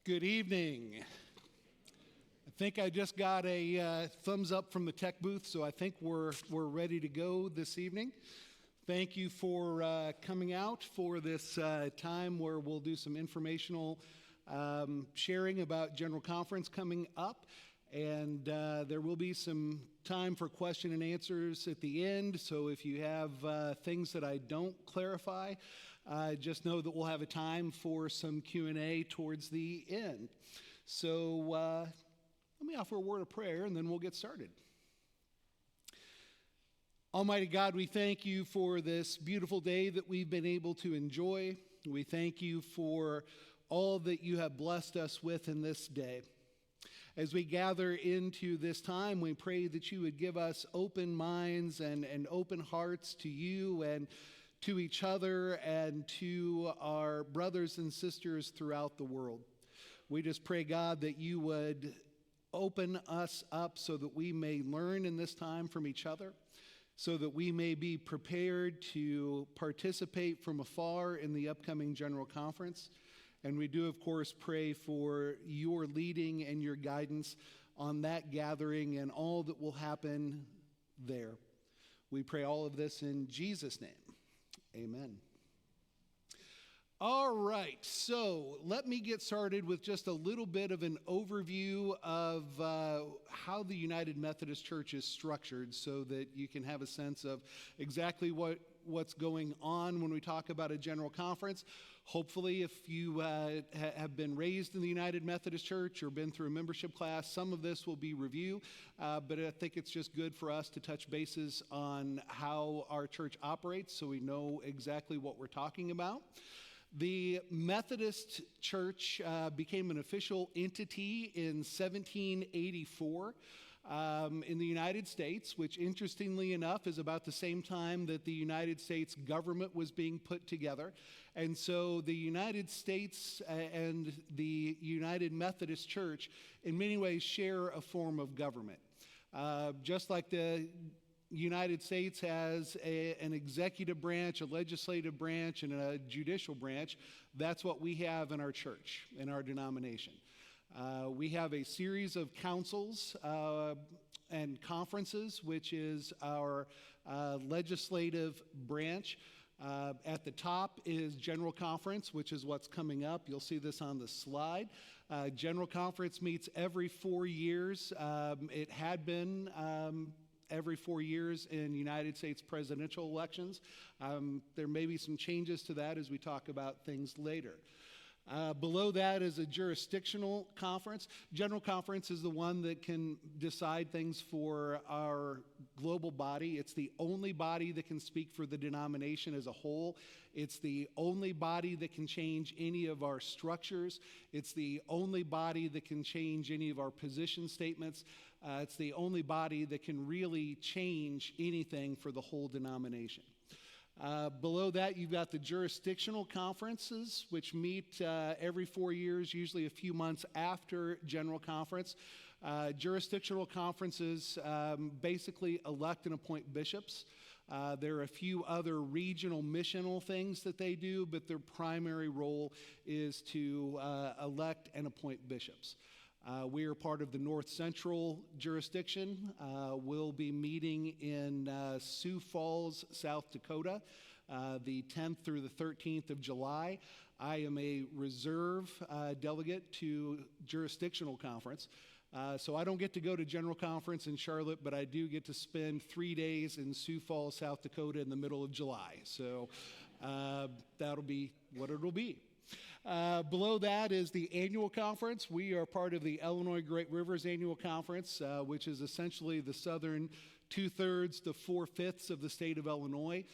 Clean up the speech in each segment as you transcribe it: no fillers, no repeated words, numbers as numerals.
Good evening. I think I just got a thumbs up from the tech booth, so I think we're ready to go this evening. Thank you for coming out for this time where we'll do some informational sharing about General Conference coming up. And there will be some time for question and answers at the end. So if you have things that I don't clarify, just know that we'll have a time for some Q&A towards the end. So let me offer a word of prayer and then we'll get started. Almighty God, we thank you for this beautiful day that we've been able to enjoy. We thank you for all that you have blessed us with in this day. As we gather into this time, we pray that you would give us open minds and open hearts to you and to each other and to our brothers and sisters throughout the world. We just pray, God, that you would open us up so that we may learn in this time from each other, so that we may be prepared to participate from afar in the upcoming General Conference. And we do, of course, pray for your leading and your guidance on that gathering and all that will happen there. We pray all of this in Jesus' name. Amen. All right, so let me get started with just a little bit of an overview of how the United Methodist Church is structured so that you can have a sense of exactly what's going on when we talk about a general conference. Hopefully, if you have been raised in the United Methodist Church or been through a membership class, some of this will be review, but I think it's just good for us to touch bases on how our church operates so we know exactly what we're talking about. The Methodist Church became an official entity in 1784 in the United States, which interestingly enough is about the same time that the United States government was being put together. And so the United States and the United Methodist Church in many ways share a form of government. Just like the United States has an executive branch, a legislative branch, and a judicial branch, that's what we have in our church, in our denomination. We have a series of councils and conferences, which is our legislative branch. At the top is General Conference, which is what's coming up. You'll see this on the slide. General Conference meets every 4 years. It had been every 4 years in United States presidential elections. There may be some changes to that as we talk about things later. Below that is a jurisdictional conference. General Conference is the one that can decide things for our global body. It's the only body that can speak for the denomination as a whole. It's the only body that can change any of our structures. It's the only body that can change any of our position statements. It's the only body that can really change anything for the whole denomination. Below that, you've got the jurisdictional conferences, which meet every 4 years, usually a few months after General Conference. Jurisdictional conferences basically elect and appoint bishops. There are a few other regional missional things that they do, but their primary role is to elect and appoint bishops. We are part of the North Central jurisdiction. We'll be meeting in Sioux Falls, South Dakota, the 10th through the 13th of July. I am a reserve delegate to jurisdictional conference. So I don't get to go to General Conference in Charlotte, but I do get to spend 3 days in Sioux Falls, South Dakota in the middle of July. So that'll be what it'll be. Below that is the annual conference. We are part of the Illinois Great Rivers Annual Conference, which is essentially the southern 2/3 to 4/5 of the state of Illinois.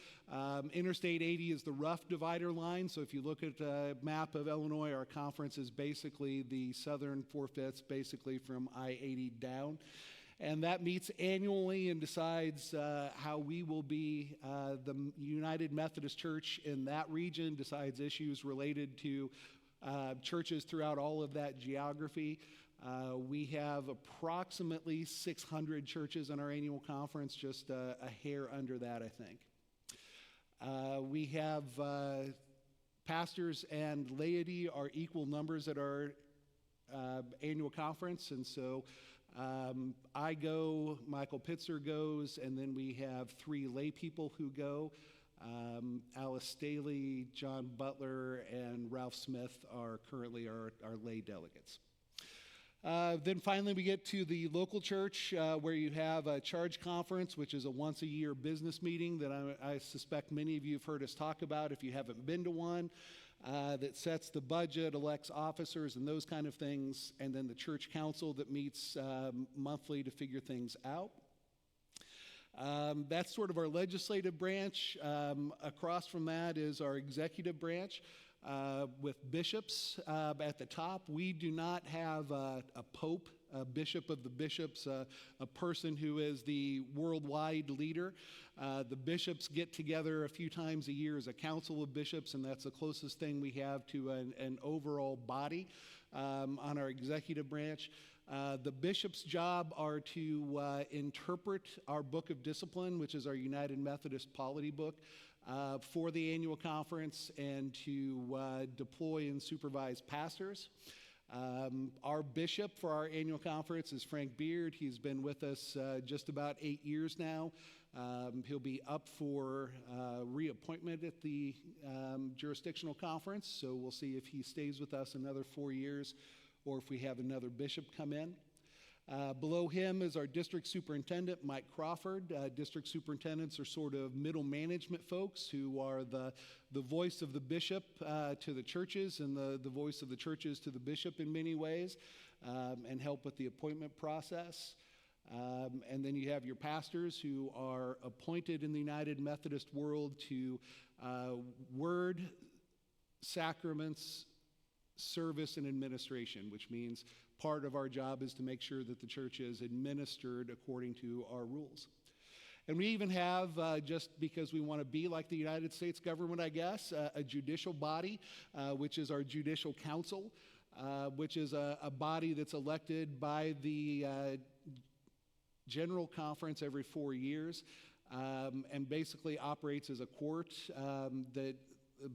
Interstate 80 is the rough divider line. So if you look at a map of Illinois, our conference is basically the southern 4/5, basically from I-80 down. And that meets annually and decides how we will be the United Methodist Church in that region, decides issues related to churches throughout all of that geography. We have approximately 600 churches in our annual conference, just a hair under that, I think. We have pastors and laity are equal numbers at our annual conference, and so I go, Michael Pitzer goes, and then we have 3 lay people who go. Alice Staley, John Butler, and Ralph Smith are currently our lay delegates. Then finally we get to the local church where you have a charge conference, which is a once-a-year business meeting that I suspect many of you have heard us talk about if you haven't been to one, that sets the budget, elects officers, and those kind of things, and then the church council that meets monthly to figure things out. That's sort of our legislative branch. Across from that is our executive branch. With bishops at the top. We do not have a pope, a bishop of the bishops, a person who is the worldwide leader. The bishops get together a few times a year as a council of bishops, and that's the closest thing we have to an overall body on our executive branch. The bishop's job are to interpret our book of discipline, which is our United Methodist polity book, for the annual conference, and to deploy and supervise pastors. Our bishop for our annual conference is Frank Beard. He's been with us just about 8 years now. He'll be up for reappointment at the jurisdictional conference, so we'll see if he stays with us another 4 years or if we have another bishop come in. Below him is our district superintendent, Mike Crawford. District superintendents are sort of middle management folks who are the voice of the bishop to the churches and the voice of the churches to the bishop in many ways, and help with the appointment process. And then you have your pastors who are appointed in the United Methodist world to word, sacraments, service, and administration, which means part of our job is to make sure that the church is administered according to our rules. And we even have, just because we want to be like the United States government, I guess, a judicial body, which is our judicial council, which is a body that's elected by the general conference every 4 years, and basically operates as a court that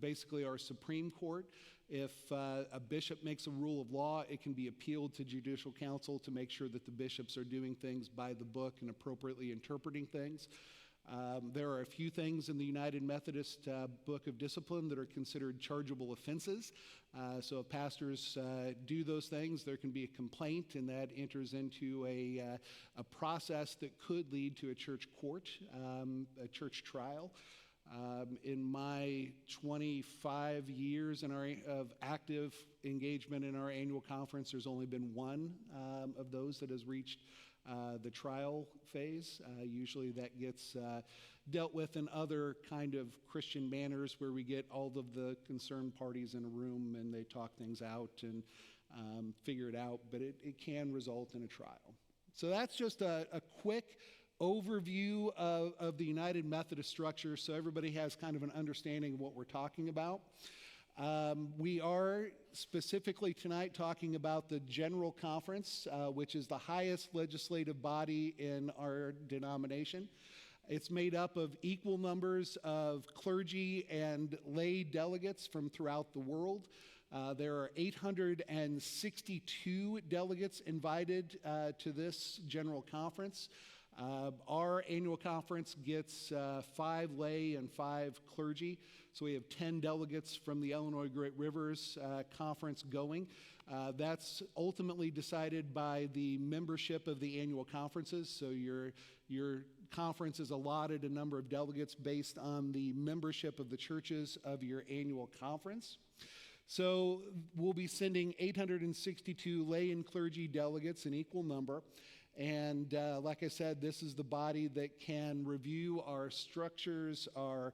basically our Supreme Court. If a bishop makes a rule of law, it can be appealed to judicial council to make sure that the bishops are doing things by the book and appropriately interpreting things. There are a few things in the United Methodist Book of Discipline that are considered chargeable offenses. So if pastors do those things, there can be a complaint, and that enters into a process that could lead to a church court, a church trial. In my 25 years of active engagement in our annual conference, there's only been one of those that has reached the trial phase. Usually that gets dealt with in other kind of Christian manners where we get all of the concerned parties in a room and they talk things out and figure it out, but it can result in a trial. So that's just a quick overview of the United Methodist structure so everybody has kind of an understanding of what we're talking about. We are specifically tonight talking about the General Conference, which is the highest legislative body in our denomination. It's made up of equal numbers of clergy and lay delegates from throughout the world. There are 862 delegates invited to this General Conference. Our annual conference gets 5 lay and 5 clergy. So we have 10 delegates from the Illinois Great Rivers Conference going. That's ultimately decided by the membership of the annual conferences. So your conference is allotted a number of delegates based on the membership of the churches of your annual conference. So we'll be sending 862 lay and clergy delegates, an equal number. And like I said, this is the body that can review our structures, our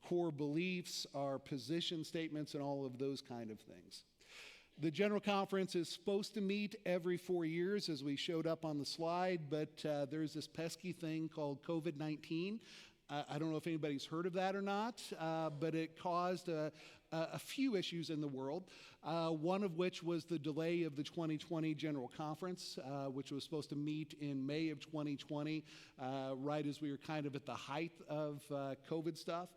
core beliefs, our position statements, and all of those kind of things. The General Conference is supposed to meet every 4 years, as we showed up on the slide, but there's this pesky thing called COVID-19 I don't know if anybody's heard of that or not, but it caused a few issues in the world, one of which was the delay of the 2020 General Conference, which was supposed to meet in May of 2020, right as we were kind of at the height of COVID stuff.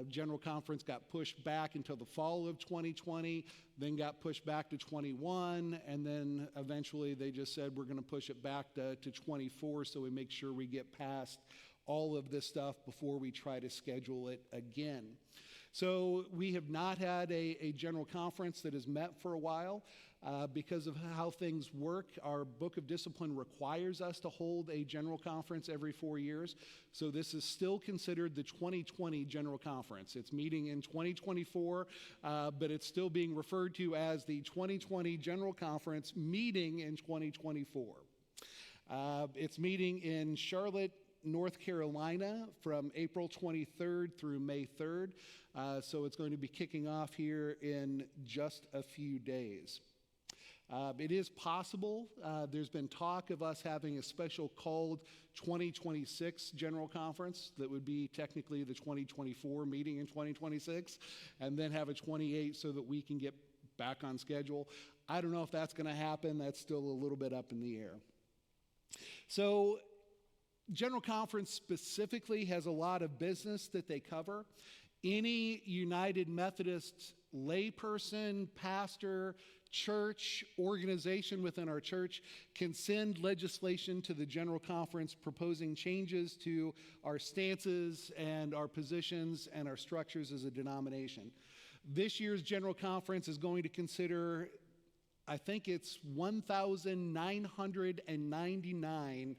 General Conference got pushed back until the fall of 2020, then got pushed back to 21, and then eventually they just said we're going to push it back to 24 so we make sure we get past all of this stuff before we try to schedule it again. So we have not had a general conference that has met for a while. Because of how things work, our Book of Discipline requires us to hold a general conference every 4 years. So this is still considered the 2020 General Conference. It's meeting in 2024, but it's still being referred to as the 2020 General Conference meeting in 2024. It's meeting in Charlotte, North Carolina from April 23rd through May 3rd. So it's going to be kicking off here in just a few days. It is possible, there's been talk of us having a special called 2026 General Conference that would be technically the 2024 meeting in 2026, and then have a 28 so that we can get back on schedule. I don't know if that's going to happen. That's still a little bit up in the air. So General Conference specifically has a lot of business that they cover. Any United Methodist layperson, pastor, church, organization within our church can send legislation to the General Conference proposing changes to our stances and our positions and our structures as a denomination. This year's General Conference is going to consider, I think it's 1,999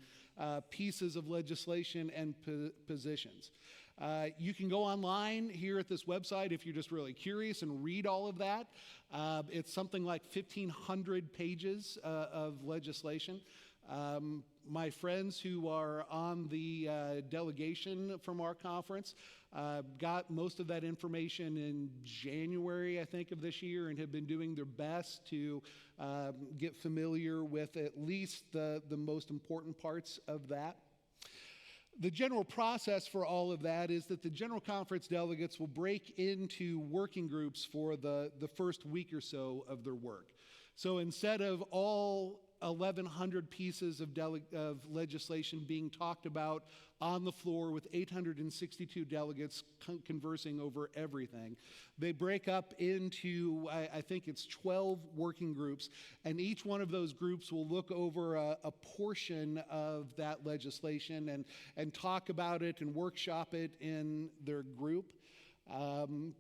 pieces of legislation and positions. You can go online here at this website if you're just really curious and read all of that. It's something like 1,500 pages of legislation. My friends who are on the delegation from our conference got most of that information in January, I think, of this year, and have been doing their best to get familiar with at least the most important parts of that. The general process for all of that is that the General Conference delegates will break into working groups for the first week or so of their work. So instead of all 1,100 pieces of legislation being talked about on the floor with 862 delegates conversing over everything, they break up into, I think it's 12 working groups, and each one of those groups will look over a portion of that legislation and talk about it and workshop it in their group. And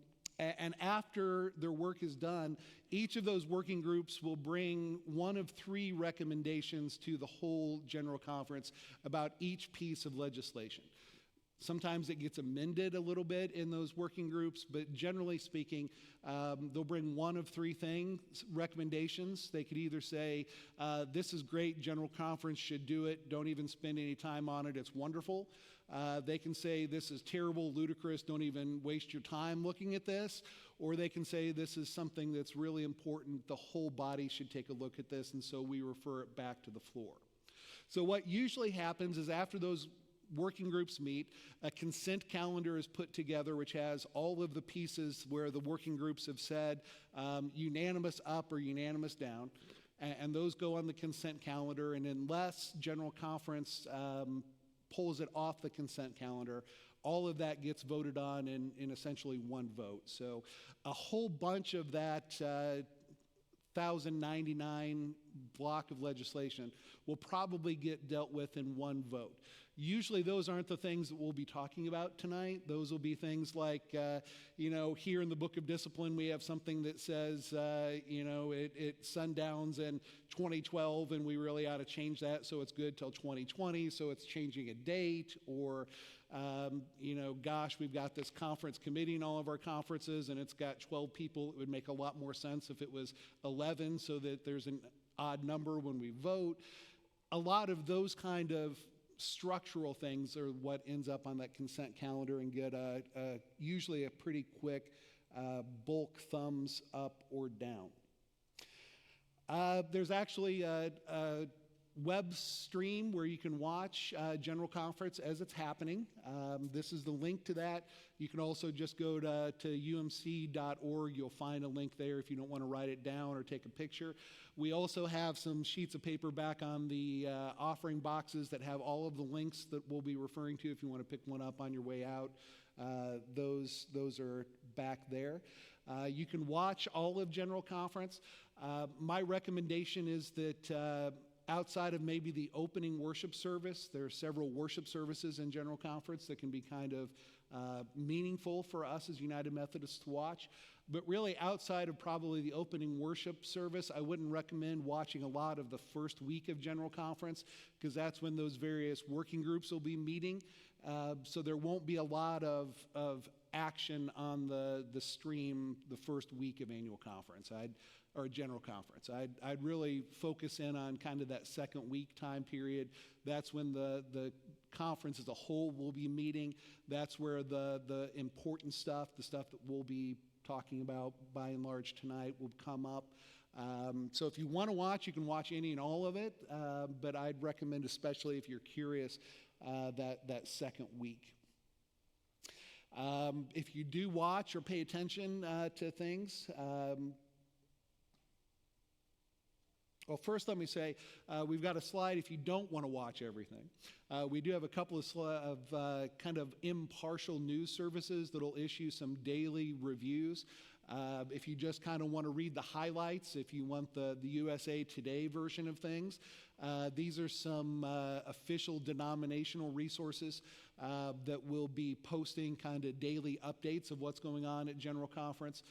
after their work is done, each of those working groups will bring one of 3 recommendations to the whole General Conference about each piece of legislation. Sometimes it gets amended a little bit in those working groups, but generally speaking, they'll bring one of 3 recommendations. They could either say, this is great, General Conference should do it, don't even spend any time on it, it's wonderful. They can say this is terrible, ludicrous, don't even waste your time looking at this. Or they can say this is something that's really important, the whole body should take a look at this, and so we refer it back to the floor. So what usually happens is after those working groups meet, a consent calendar is put together which has all of the pieces where the working groups have said unanimous up or unanimous down, and those go on the consent calendar, and unless General Conference pulls it off the consent calendar, all of that gets voted on in essentially one vote. So a whole bunch of that 1,099 block of legislation will probably get dealt with in one vote. Usually those aren't the things that we'll be talking about tonight. Those will be things like, here in the Book of Discipline, we have something that says, it sundowns in 2012, and we really ought to change that so it's good till 2020, so it's changing a date, or, we've got this conference committee in all of our conferences, and it's got 12 people. It would make a lot more sense if it was 11 so that there's an odd number when we vote. A lot of those kind of structural things are what ends up on that consent calendar and get usually a pretty quick bulk thumbs up or down. There's actually web stream where you can watch General Conference as it's happening. This is the link to that. You can also just go to umc.org. You'll find a link there if you don't want to write it down or take a picture. We also have some sheets of paper back on the offering boxes that have all of the links that we'll be referring to if you want to pick one up on your way out. Those are back there. You can watch all of General Conference. My recommendation is that outside of maybe the opening worship service, there are several worship services in General Conference that can be kind of meaningful for us as United Methodists to watch. But really, outside of probably the opening worship service, I wouldn't recommend watching a lot of the first week of General Conference, because that's when those various working groups will be meeting. So there won't be a lot of action on the stream the first week of annual conference. Or General Conference. I'd really focus in on kind of that second week time period. That's when the conference as a whole will be meeting. That's where the important stuff, the stuff that we'll be talking about by and large tonight, will come up. So if you want to watch, you can watch any and all of it, but I'd recommend, especially if you're curious, that second week. If you do watch or pay attention to things, well, first let me say, we've got a slide if you don't want to watch everything. We do have a couple of kind of impartial news services that'll issue some daily reviews. If you just kind of want to read the highlights, if you want the USA Today version of things, these are some official denominational resources that will be posting kind of daily updates of what's going on at General Conference.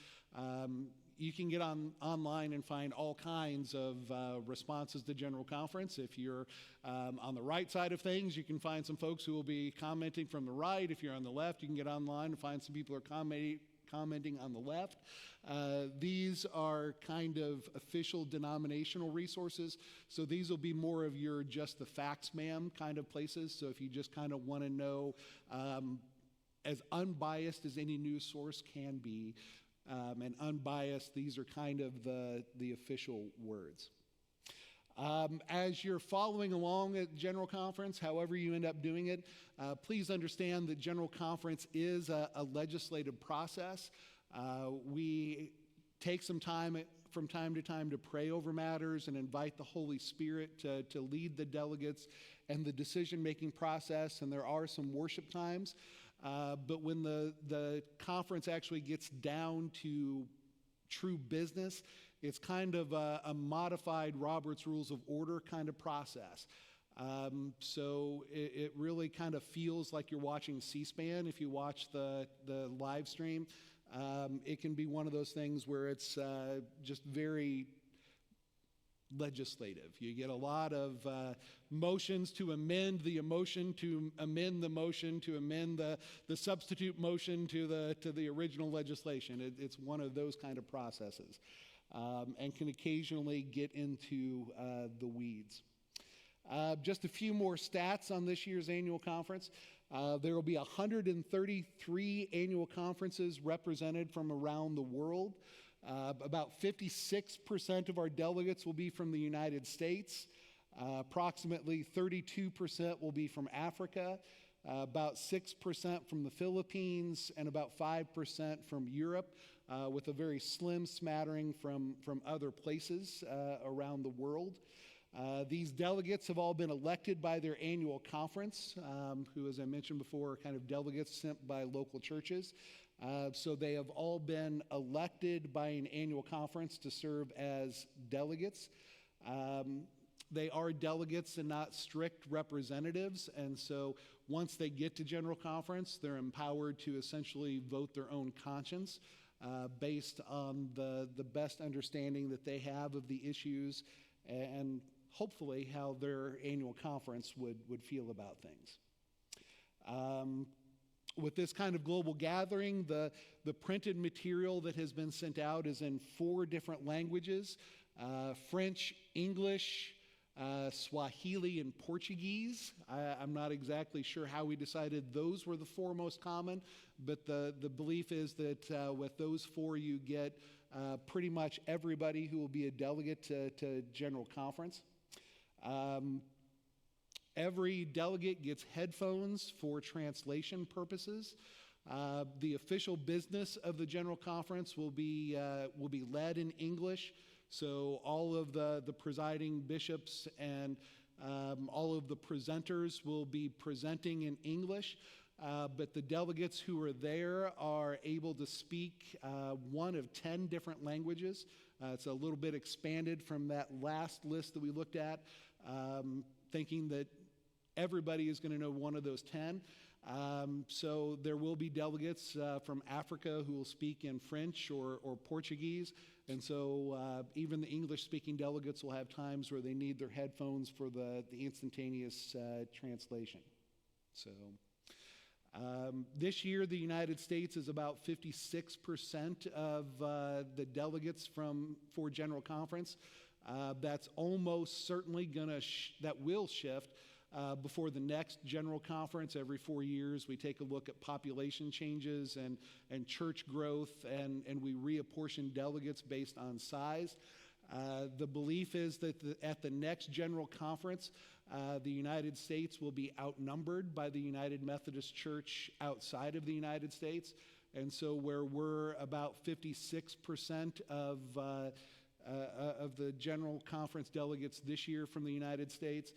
You can get online and find all kinds of responses to General Conference. If you're on the right side of things, you can find some folks who will be commenting from the right. If you're on the left, you can get online and find some people who are commenting on the left. These are kind of official denominational resources, so these will be more of your just the facts ma'am kind of places. So if you just kind of want to know as unbiased as any news source can be, and unbiased, these are kind of the official words. As you're following along at General Conference, however you end up doing it, please understand that General Conference is a legislative process. We take some time from time to time to pray over matters and invite the Holy Spirit to lead the delegates and the decision-making process, and there are some worship times. But when the conference actually gets down to true business, it's kind of a modified Robert's Rules of Order kind of process. So it really kind of feels like you're watching C-SPAN if you watch the live stream. It can be one of those things where it's just very legislative. You get a lot of motions to amend the motion, to amend the motion, to amend the substitute motion to the original legislation. It's one of those kind of processes, and can occasionally get into the weeds. Just a few more stats on this year's annual conference. There will be 133 annual conferences represented from around the world. About 56% of our delegates will be from the United States. Approximately 32% will be from Africa, about 6% from the Philippines, and about 5% from Europe, with a very slim smattering from other places around the world. These delegates have all been elected by their annual conference, who, as I mentioned before, are kind of delegates sent by local churches. So they have all been elected by an annual conference to serve as delegates. They are delegates and not strict representatives, and so once they get to General Conference, they're empowered to essentially vote their own conscience based on the best understanding that they have of the issues and hopefully how their annual conference would feel about things. With this kind of global gathering, the printed material that has been sent out is in 4 different languages: French, English, Swahili, and Portuguese. I'm not exactly sure how we decided those were the 4 most common, but the belief is that with those 4 you get pretty much everybody who will be a delegate to General Conference. Every delegate gets headphones for translation purposes. The official business of the General Conference will be led in English, so all of the presiding bishops and all of the presenters will be presenting in English, but the delegates who are there are able to speak one of 10 different languages. It's a little bit expanded from that last list that we looked at, thinking that everybody is going to know one of those 10. So there will be delegates from Africa who will speak in French or Portuguese. And so even the English-speaking delegates will have times where they need their headphones for the instantaneous translation. So this year, the United States is about 56% of the delegates for General Conference. That's almost certainly that will shift. Before the next General Conference, every 4 years, we take a look at population changes and church growth, and we reapportion delegates based on size. The belief is that at the next General Conference, the United States will be outnumbered by the United Methodist Church outside of the United States. And so where we're about 56% of the General Conference delegates this year from the United States,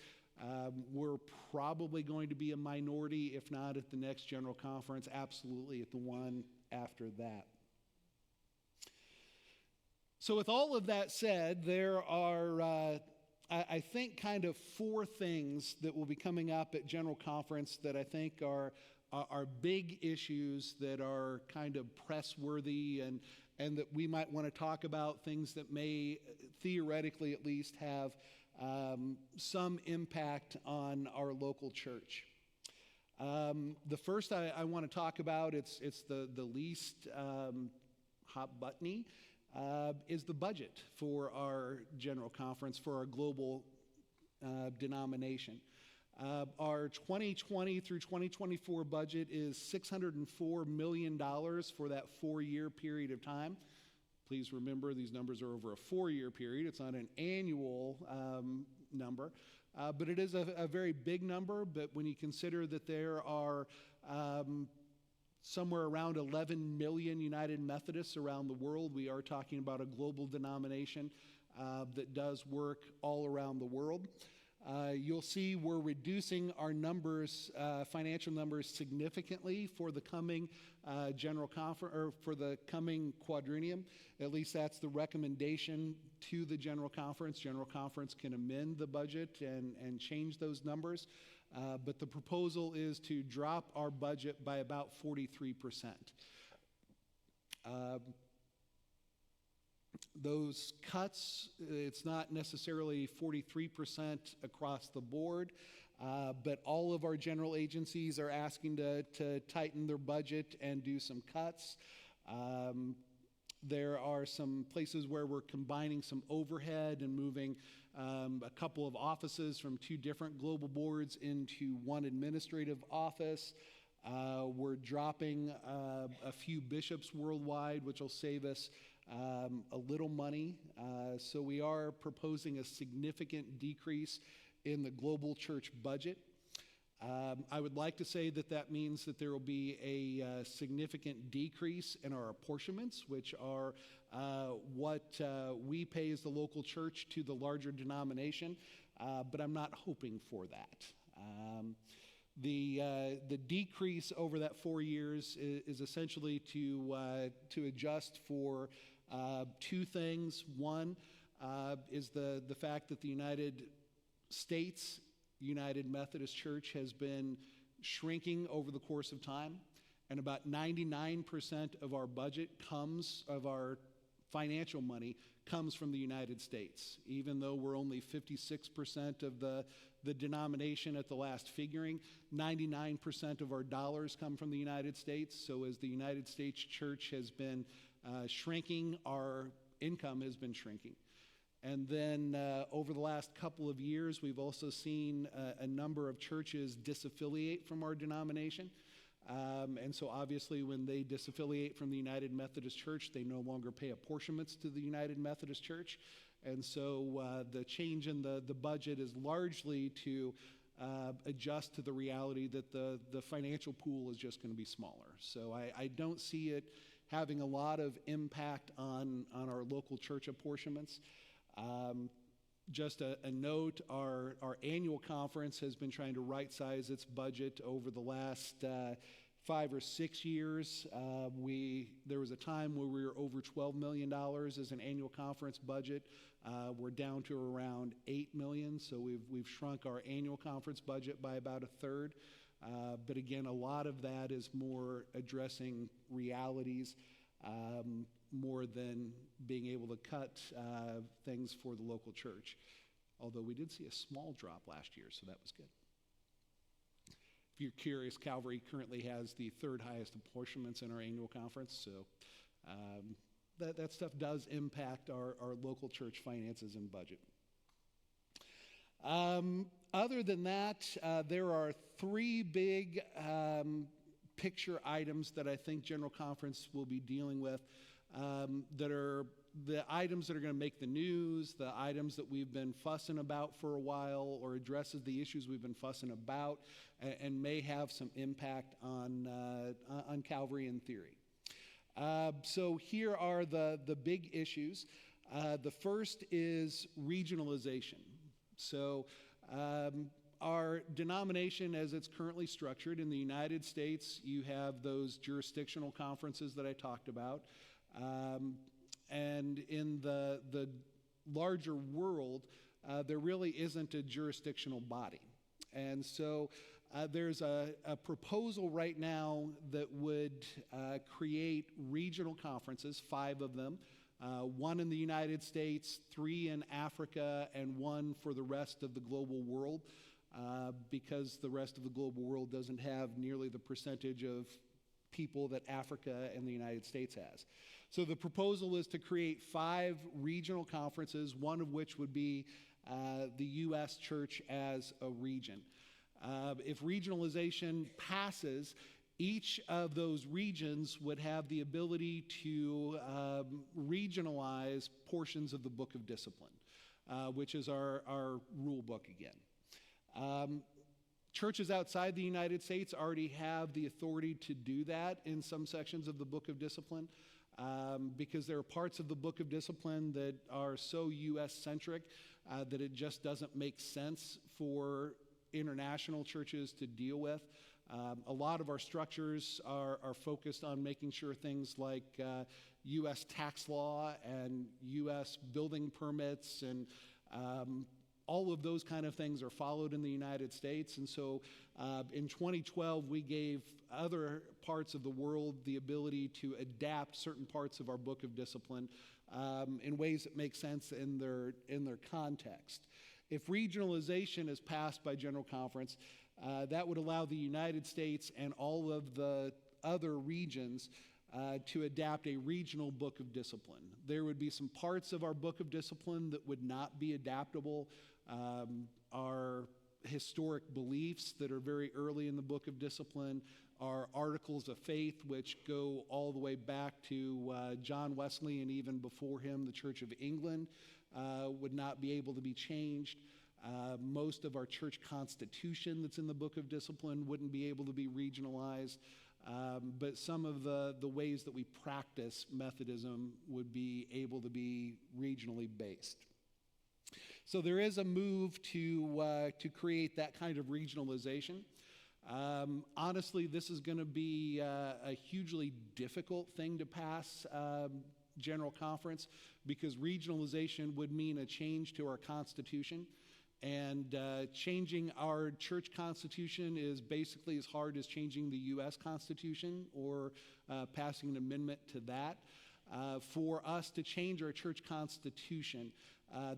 we're probably going to be a minority, if not at the next General Conference, absolutely at the one after that. So with all of that said, there are, I think, kind of 4 things that will be coming up at General Conference that I think are big issues that are kind of press-worthy and that we might want to talk about, things that may theoretically at least have some impact on our local church. The first I want to talk about, it's the least hot-buttony, is the budget for our General Conference, for our global denomination. Our 2020 through 2024 budget is $604 million for that 4-year period of time. Please remember, these numbers are over a 4-year period. It's not an annual number, but it is a very big number. But when you consider that there are somewhere around 11 million United Methodists around the world, we are talking about a global denomination that does work all around the world. You'll see we're reducing our numbers, financial numbers, significantly for the coming General Conference, or for the coming quadrennium. At least that's the recommendation to the General Conference. General Conference can amend the budget and change those numbers, but the proposal is to drop our budget by about 43%. Those cuts, it's not necessarily 43% across the board, but all of our general agencies are asking to tighten their budget and do some cuts. There are some places where we're combining some overhead and moving a couple of offices from 2 different global boards into one administrative office. We're dropping a few bishops worldwide, which will save us a little money. So we are proposing a significant decrease in the global church budget. I would like to say that means that there will be a significant decrease in our apportionments, which are what we pay as the local church to the larger denomination, but I'm not hoping for that. The decrease over that 4 years is essentially to adjust for 2 things. One is the fact that the United States United Methodist Church has been shrinking over the course of time, and about 99% of our budget of our financial money comes from the United States. Even though we're only 56% of the denomination at the last figuring, 99% of our dollars come from the United States. So as the United States Church has been shrinking, our income has been shrinking. And then over the last couple of years, we've also seen a number of churches disaffiliate from our denomination. And so obviously when they disaffiliate from the United Methodist Church, they no longer pay apportionments to the United Methodist Church. And so the change in the budget is largely to adjust to the reality that the financial pool is just going to be smaller. So I don't see it having a lot of impact on our local church apportionments. Just a note, our annual conference has been trying to right-size its budget over the last 5 or 6 years. There was a time where we were over $12 million as an annual conference budget. We're down to around $8 million, so we've shrunk our annual conference budget by about a third. But again, a lot of that is more addressing realities more than being able to cut things for the local church. Although we did see a small drop last year, so that was good. If you're curious, Calvary currently has the third highest apportionments in our annual conference, so that stuff does impact our local church finances and budget. Other than that, there are 3 big picture items that I think General Conference will be dealing with that are the items that are going to make the news, the items that we've been fussing about for a while, or addresses the issues we've been fussing about, and may have some impact on Calvary in theory. So here are the big issues. The first is regionalization. So our denomination, as it's currently structured in the United States, you have those jurisdictional conferences that I talked about. And in the larger world, there really isn't a jurisdictional body. And so there's a proposal right now that would create regional conferences, 5 of them, 1 in the United States, 3 in Africa, and 1 for the rest of the global world, because the rest of the global world doesn't have nearly the percentage of people that Africa and the United States has. So the proposal is to create 5 regional conferences, 1 of which would be the U.S. church as a region. If regionalization passes, each of those regions would have the ability to regionalize portions of the Book of Discipline, which is our rule book again. Churches outside the United States already have the authority to do that in some sections of the Book of Discipline, because there are parts of the Book of Discipline that are so U.S.-centric that it just doesn't make sense for international churches to deal with. A lot of our structures are focused on making sure things like U.S. tax law and U.S. building permits and all of those kind of things are followed in the United States. And so in 2012, we gave other parts of the world the ability to adapt certain parts of our Book of Discipline in ways that make sense in their context. If regionalization is passed by General Conference, that would allow the United States and all of the other regions to adapt a regional Book of Discipline. There would be some parts of our Book of Discipline that would not be adaptable. Our historic beliefs that are very early in the Book of Discipline, our articles of faith, which go all the way back to John Wesley and even before him, the Church of England, would not be able to be changed. Most of our church constitution that's in the Book of Discipline wouldn't be able to be regionalized. But some of the ways that we practice Methodism would be able to be regionally based. So there is a move to create that kind of regionalization. Honestly, this is going to be a hugely difficult thing to pass General Conference, because regionalization would mean a change to our Constitution. And changing our church constitution is basically as hard as changing the U.S. Constitution or passing an amendment to that. For us to change our church constitution,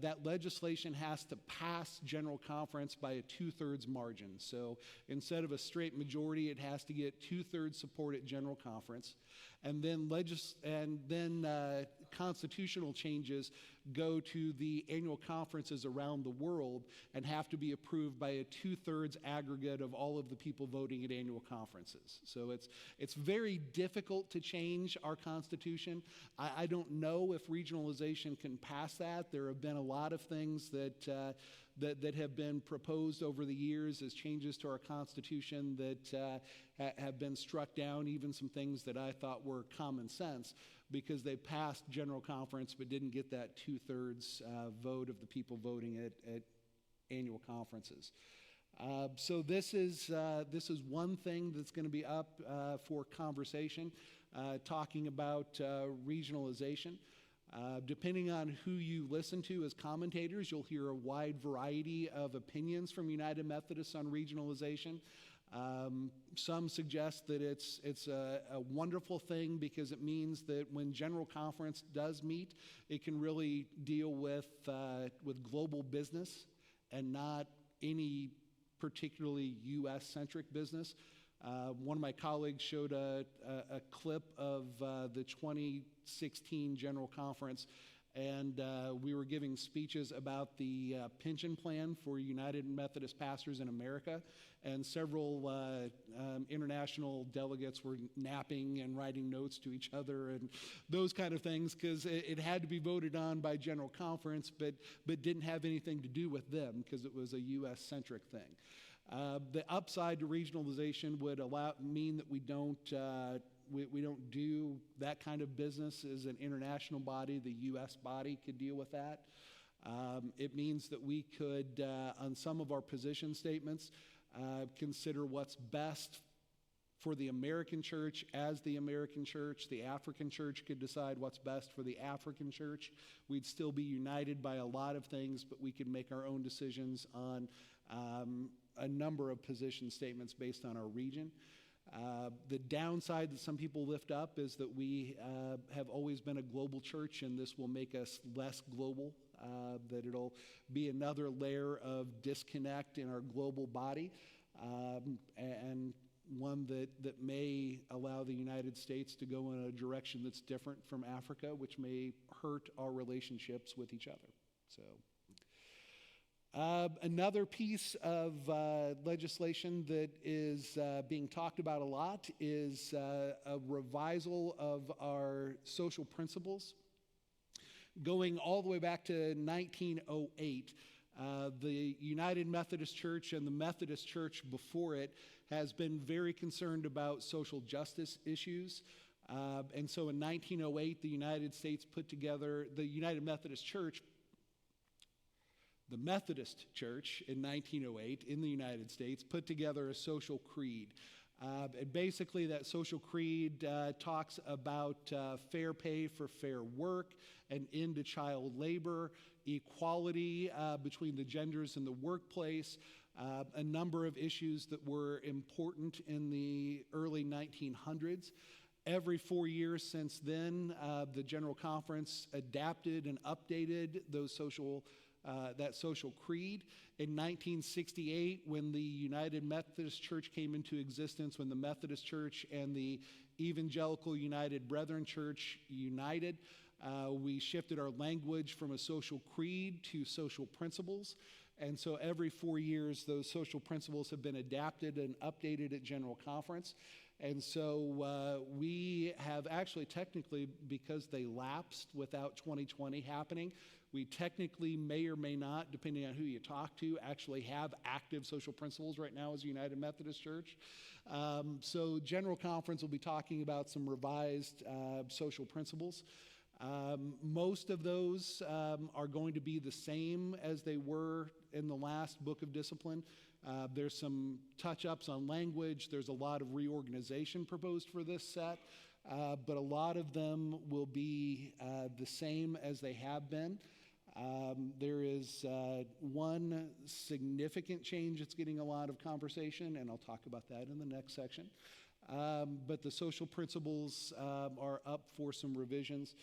that legislation has to pass General Conference by a 2/3 margin. So instead of a straight majority, it has to get 2/3 support at General Conference. And then constitutional changes go to the annual conferences around the world and have to be approved by a 2/3 aggregate of all of the people voting at annual conferences. So it's very difficult to change our Constitution. I don't know if regionalization can pass that. There have been a lot of things that have been proposed over the years as changes to our Constitution that have been struck down, even some things that I thought were common sense, because they passed General Conference but didn't get that 2/3 vote of the people voting at annual conferences. So this is one thing that's going to be up for conversation, talking about regionalization. Depending on who you listen to as commentators, you'll hear a wide variety of opinions from United Methodists on regionalization. Some suggest that it's a wonderful thing because it means that when General Conference does meet, it can really deal with global business and not any particularly U.S.-centric business. One of my colleagues showed a clip of the 2016 General Conference, and we were giving speeches about the pension plan for United Methodist pastors in America, and several international delegates were napping and writing notes to each other and those kind of things because it had to be voted on by General Conference, but didn't have anything to do with them because it was a U.S.-centric thing. The upside to regionalization would mean that we don't do that kind of business as an international body. The U.S. body could deal with that. It means that we could, on some of our position statements, consider what's best for the American church as the American church. The African church could decide what's best for the African church. We'd still be united by a lot of things, but we could make our own decisions on a number of position statements based on our region. The downside that some people lift up is that we have always been a global church, and this will make us less global, that it'll be another layer of disconnect in our global body, and one that may allow the United States to go in a direction that's different from Africa, which may hurt our relationships with each other. So. Another piece of legislation that is being talked about a lot is a revisal of our social principles. Going all the way back to 1908, the United Methodist Church and the Methodist Church before it has been very concerned about social justice issues. And so in 1908, the United Methodist Church in 1908 in the United States put together a social creed. And basically that social creed talks about fair pay for fair work, an end to child labor, equality between the genders in the workplace, a number of issues that were important in the early 1900s. Every 4 years since then, the General Conference adapted and updated that social creed. In 1968, when the United Methodist Church came into existence, when the Methodist Church and the Evangelical United Brethren Church united, we shifted our language from a social creed to social principles. And so every 4 years, those social principles have been adapted and updated at General Conference. And so we have actually technically, because they lapsed without 2020 happening, we technically may or may not, depending on who you talk to, actually have active social principles right now as a United Methodist Church. So General Conference will be talking about some revised social principles. Most of those are going to be the same as they were in the last book of discipline. There's some touch-ups on language. There's a lot of reorganization proposed for this set, but a lot of them will be the same as they have been. There is one significant change that's getting a lot of conversation, and I'll talk about that in the next section. But the social principles are up for some revisions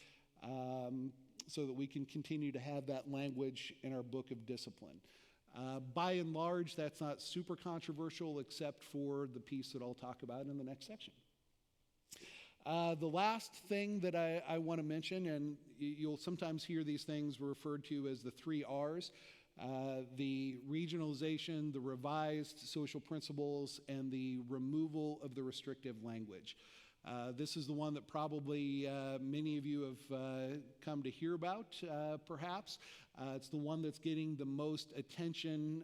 so that we can continue to have that language in our book of discipline. By and large, that's not super controversial except for the piece that I'll talk about in the next section. The last thing that I want to mention, and you'll sometimes hear these things referred to as the 3 Rs, the regionalization, the revised social principles, and the removal of the restrictive language. This is the one that probably many of you have come to hear about, perhaps. It's the one that's getting the most attention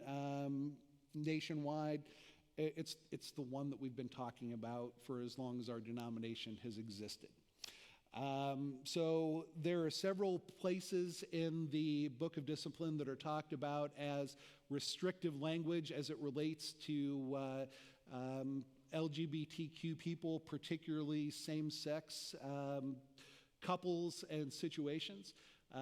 nationwide. It's the one that we've been talking about for as long as our denomination has existed. So there are several places in the Book of Discipline that are talked about as restrictive language as it relates to LGBTQ people, particularly same-sex couples and situations.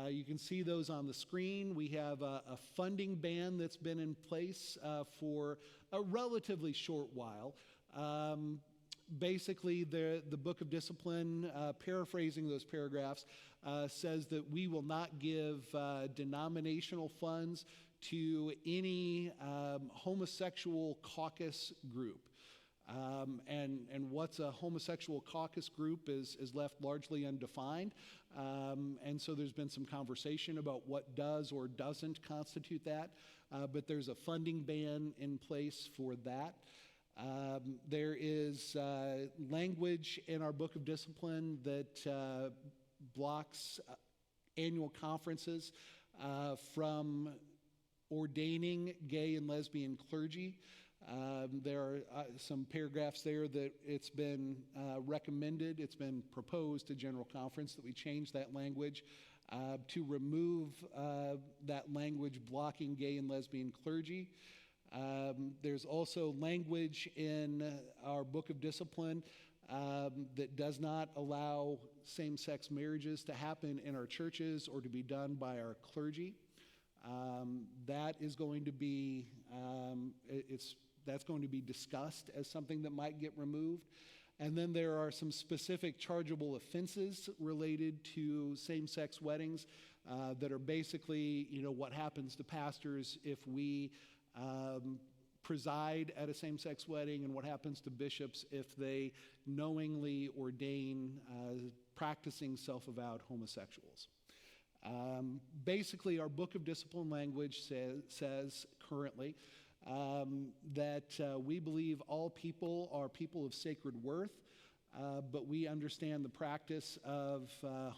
You can see those on the screen. We have a funding ban that's been in place for a relatively short while. Basically, the Book of Discipline, paraphrasing those paragraphs, says that we will not give denominational funds to any homosexual caucus group. And what's a homosexual caucus group is left largely undefined. And so there's been some conversation about what does or doesn't constitute that. But there's a funding ban in place for that. There is language in our Book of Discipline that blocks annual conferences from ordaining gay and lesbian clergy. There are some paragraphs there that it's been recommended, it's been proposed to General Conference that we change that language to remove that language blocking gay and lesbian clergy. There's also language in our Book of Discipline that does not allow same-sex marriages to happen in our churches or to be done by our clergy. That is going to be, that's going to be discussed as something that might get removed. And then there are some specific chargeable offenses related to same-sex weddings that are basically, what happens to pastors if we preside at a same-sex wedding, and what happens to bishops if they knowingly ordain practicing self-avowed homosexuals. Basically, our Book of Discipline language says currently that we believe all people are people of sacred worth, but we understand the practice of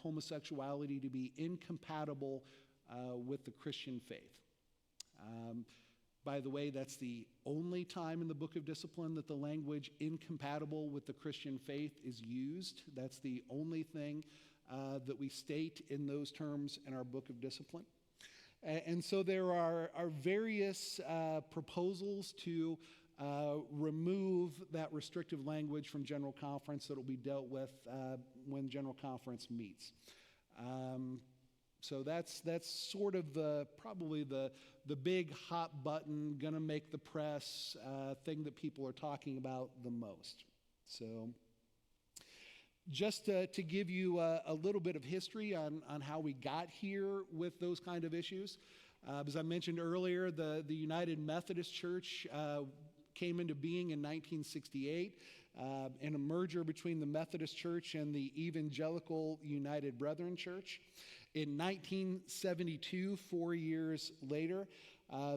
homosexuality to be incompatible with the Christian faith. By the way, that's the only time in the Book of Discipline that the language incompatible with the Christian faith is used. That's the only thing that we state in those terms in our Book of Discipline. And so there are various proposals to remove that restrictive language from General Conference that will be dealt with when General Conference meets. So that's sort of probably the big hot button, gonna make the press thing that people are talking about the most. So just to give you a little bit of history on how we got here with those kind of issues. As I mentioned earlier, the United Methodist Church came into being in 1968 in a merger between the Methodist Church and the Evangelical United Brethren Church. In 1972, 4 years later,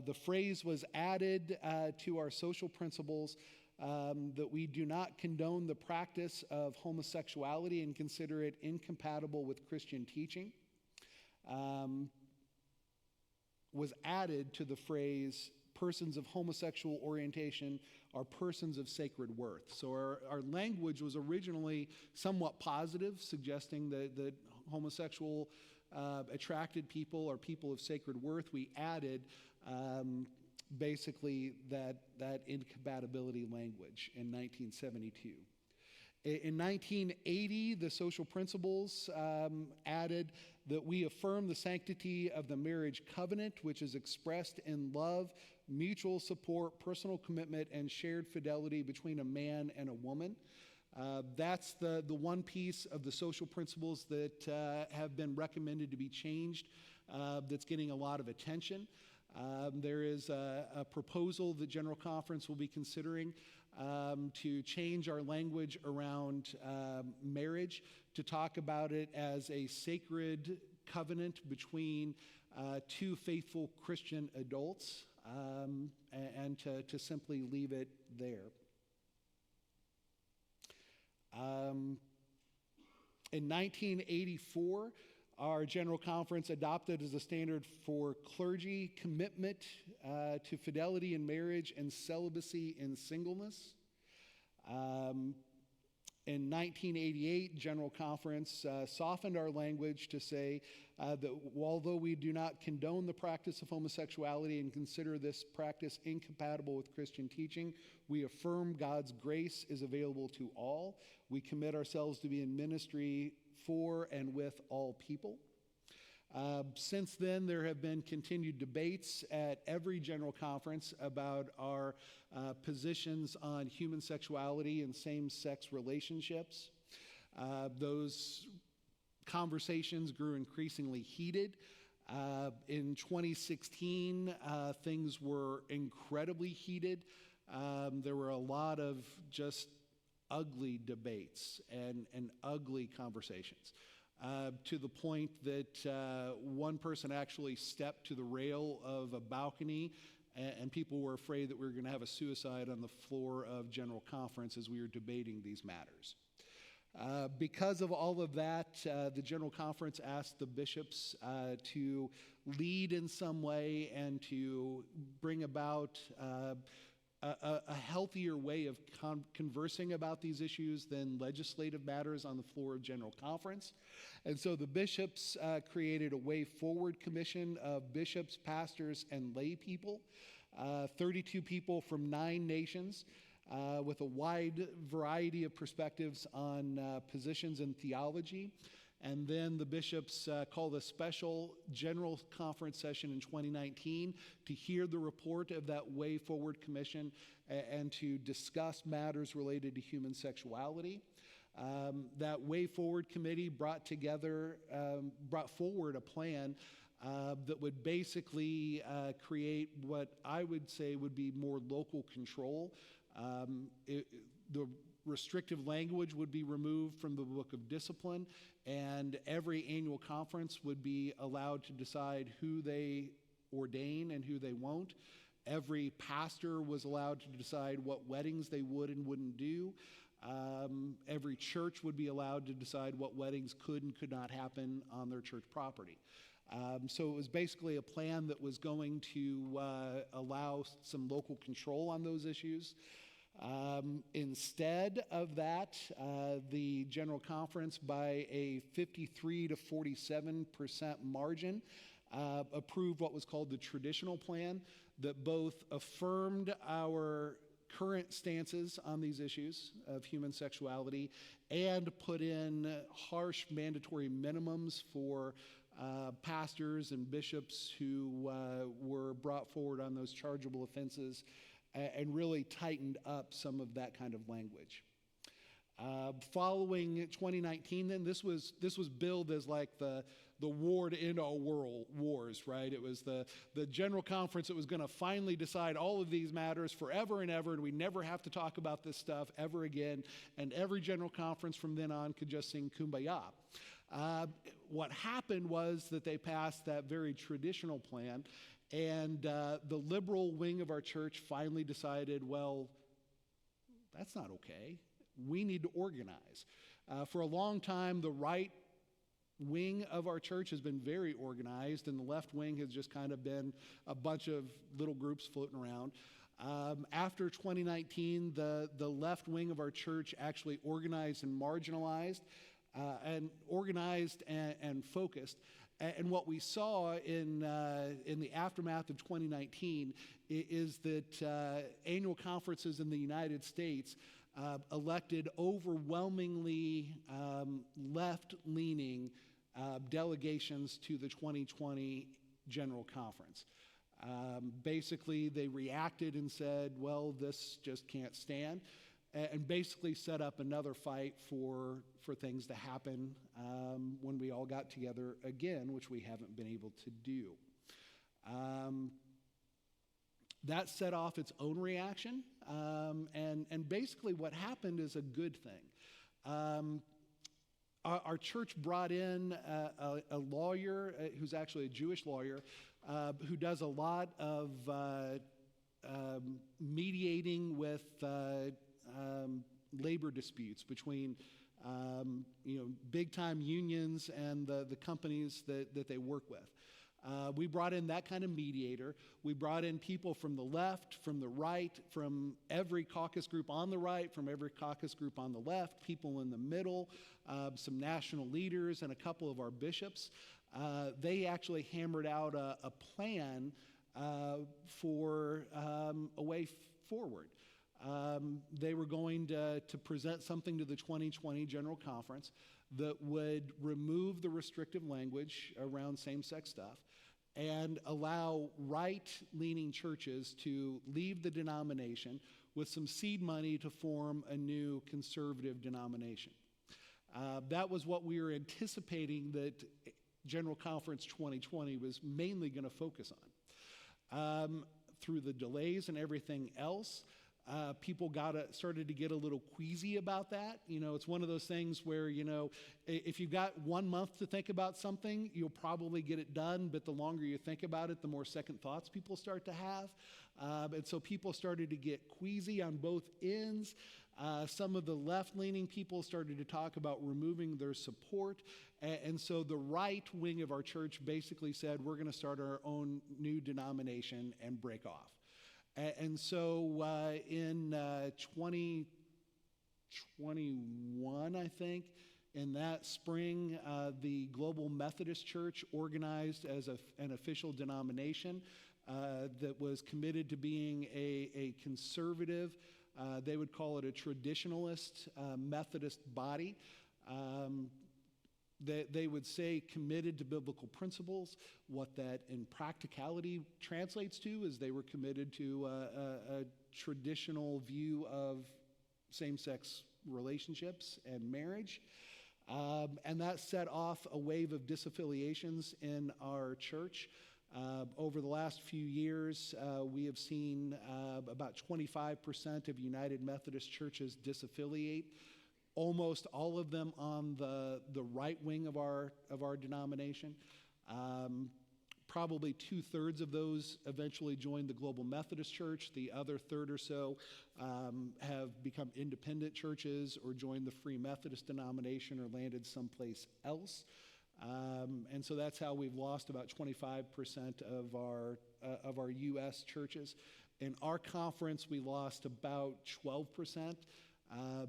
the phrase was added to our social principles that we do not condone the practice of homosexuality and consider it incompatible with Christian teaching, was added to the phrase persons of homosexual orientation are persons of sacred worth. So our language was originally somewhat positive, suggesting that homosexual attracted people are people of sacred worth. We added basically that incompatibility language in 1972. In 1980, the social principles added that we affirm the sanctity of the marriage covenant, which is expressed in love, mutual support, personal commitment, and shared fidelity between a man and a woman. That's the one piece of the social principles that have been recommended to be changed that's getting a lot of attention. There is a proposal that General Conference will be considering to change our language around marriage, to talk about it as a sacred covenant between two faithful Christian adults, and to simply leave it there. In 1984, our General Conference adopted as a standard for clergy commitment to fidelity in marriage and celibacy in singleness. In 1988, General Conference softened our language to say that although we do not condone the practice of homosexuality and consider this practice incompatible with Christian teaching, we affirm God's grace is available to all. We commit ourselves to be in ministry for and with all people. Since then, there have been continued debates at every General Conference about our positions on human sexuality and same-sex relationships. Those conversations grew increasingly heated. In 2016, things were incredibly heated. There were a lot of just ugly debates and ugly conversations. To the point that one person actually stepped to the rail of a balcony, and people were afraid that we were going to have a suicide on the floor of General Conference as we were debating these matters. Because of all of that, the General Conference asked the bishops to lead in some way and to bring about a healthier way of conversing about these issues than legislative matters on the floor of General Conference. And so the bishops created a Way Forward Commission of bishops, pastors, and lay people, 32 people from 9 nations, with a wide variety of perspectives on positions in theology. And then the bishops called a special General Conference session in 2019 to hear the report of that Way Forward Commission and to discuss matters related to human sexuality. That Way Forward Committee brought forward a plan that would basically create what I would say would be more local control. The restrictive language would be removed from the Book of Discipline, and every annual conference would be allowed to decide who they ordain and who they won't. Every pastor was allowed to decide what weddings they would and wouldn't do. Every church would be allowed to decide what weddings could and could not happen on their church property. So it was basically a plan that was going to allow some local control on those issues. Instead of that, the General Conference, by a 53 to 47% margin, approved what was called the traditional plan that both affirmed our current stances on these issues of human sexuality and put in harsh mandatory minimums for pastors and bishops who were brought forward on those chargeable offenses, and really tightened up some of that kind of language. Following 2019, then this was billed as like the war to end all wars, right? It was the General Conference that was going to finally decide all of these matters forever and ever, and we never have to talk about this stuff ever again. And every General Conference from then on could just sing Kumbaya. What happened was that they passed that very traditional plan, and the liberal wing of our church finally decided, well, that's not okay. We need to organize. For a long time, the right wing of our church has been very organized, and the left wing has just kind of been a bunch of little groups floating around. After 2019, the left wing of our church actually organized and marginalized, and organized and focused. And what we saw in the aftermath of 2019 is that annual conferences in the United States elected overwhelmingly left-leaning delegations to the 2020 General Conference. Basically, they reacted and said, well, this just can't stand, and basically set up another fight for things to happen when we all got together again, which we haven't been able to do. That set off its own reaction, and basically what happened is a good thing. Our church brought in a lawyer who's actually a Jewish lawyer who does a lot of mediating with labor disputes between big-time unions and the companies that they work with. We brought in that kind of mediator. We brought in people from the left, from the right, from every caucus group on the right, from every caucus group on the left, people in the middle, some national leaders, and a couple of our bishops. They actually hammered out a plan for a way forward. They were going to present something to the 2020 General Conference that would remove the restrictive language around same-sex stuff and allow right-leaning churches to leave the denomination with some seed money to form a new conservative denomination. That was what we were anticipating that General Conference 2020 was mainly going to focus on. Through the delays and everything else, people started to get a little queasy about that. It's one of those things where, if you've got 1 month to think about something, you'll probably get it done, but the longer you think about it, the more second thoughts people start to have. And so people started to get queasy on both ends. Some of the left-leaning people started to talk about removing their support. And so the right wing of our church basically said, we're going to start our own new denomination and break off. And so in 2021, I think, in that spring, the Global Methodist Church organized as an official denomination that was committed to being a conservative, they would call it a traditionalist Methodist body. They would say committed to biblical principles. What that in practicality translates to is they were committed to a traditional view of same-sex relationships and marriage. And that set off a wave of disaffiliations in our church. Over the last few years, we have seen about 25% of United Methodist churches disaffiliate. Almost all of them on the right wing of our denomination. Probably 2/3 of those eventually joined the Global Methodist Church. The other third or so have become independent churches or joined the Free Methodist denomination or landed someplace else. And so that's how we've lost about 25% of our U.S. churches. In our conference, we lost about 12%.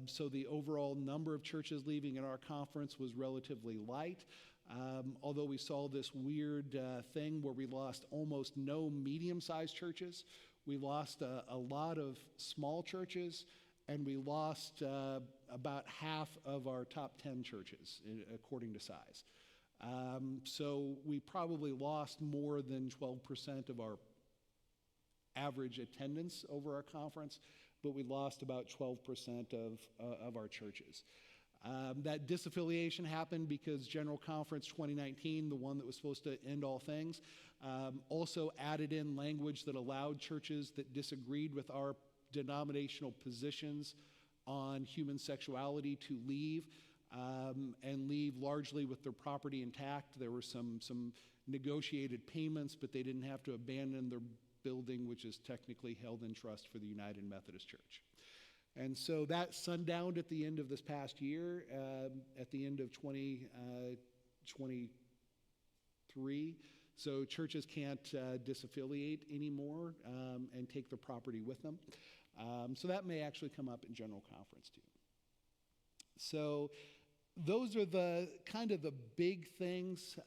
So the overall number of churches leaving in our conference was relatively light, although we saw this weird thing where we lost almost no medium-sized churches. We lost a lot of small churches, and we lost about half of our top 10 churches, according to size. So we probably lost more than 12% of our average attendance over our conference, but we lost about 12% of our churches. That disaffiliation happened because General Conference 2019, the one that was supposed to end all things, also added in language that allowed churches that disagreed with our denominational positions on human sexuality to leave, and leave largely with their property intact. There were some negotiated payments, but they didn't have to abandon their building, which is technically held in trust for the United Methodist Church. And so that sundowned at the end of this past year, at the end of 2023. So churches can't disaffiliate anymore and take their property with them. So that may actually come up in General Conference too. So those are the kind of the big things.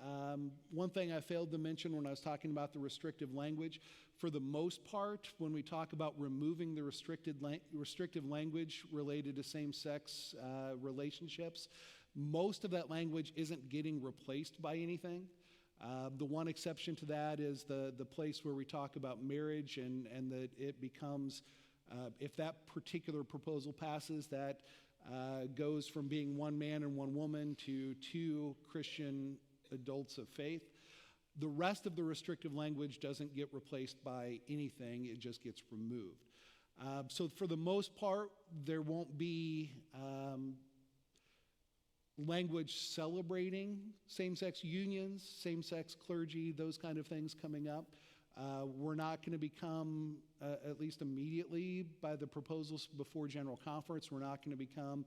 One thing I failed to mention when I was talking about the restrictive language, for the most part, when we talk about removing the restrictive language related to same-sex relationships, most of that language isn't getting replaced by anything. The one exception to that is the place where we talk about marriage and that it becomes, if that particular proposal passes, that goes from being one man and one woman to two Christian adults of faith. The rest of the restrictive language doesn't get replaced by anything, it just gets removed. So for the most part, there won't be language celebrating same-sex unions, same-sex clergy, those kind of things coming up. We're not going to become, at least immediately by the proposals before General Conference, we're not going to become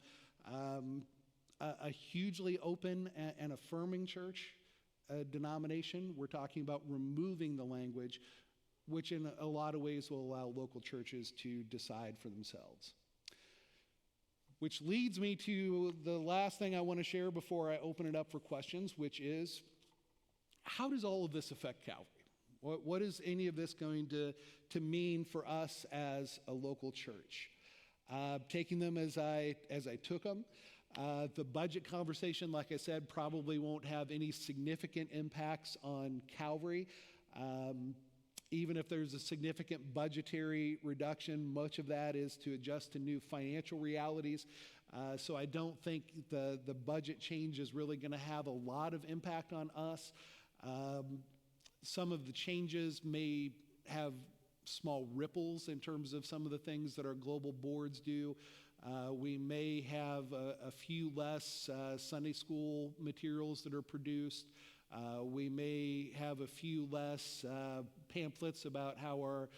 a hugely open and affirming church denomination. We're talking about removing the language, which in a lot of ways will allow local churches to decide for themselves. Which leads me to the last thing I want to share before I open it up for questions, which is, how does all of this affect Calvary? What is any of this going to mean for us as a local church? Taking them as I took them, the budget conversation, like I said, probably won't have any significant impacts on Calvary. Even if there's a significant budgetary reduction, much of that is to adjust to new financial realities. So I don't think the budget change is really going to have a lot of impact on us. Some of the changes may have small ripples in terms of some of the things that our global boards do. We may have a few less Sunday school materials that are produced. We may have a few less pamphlets about how our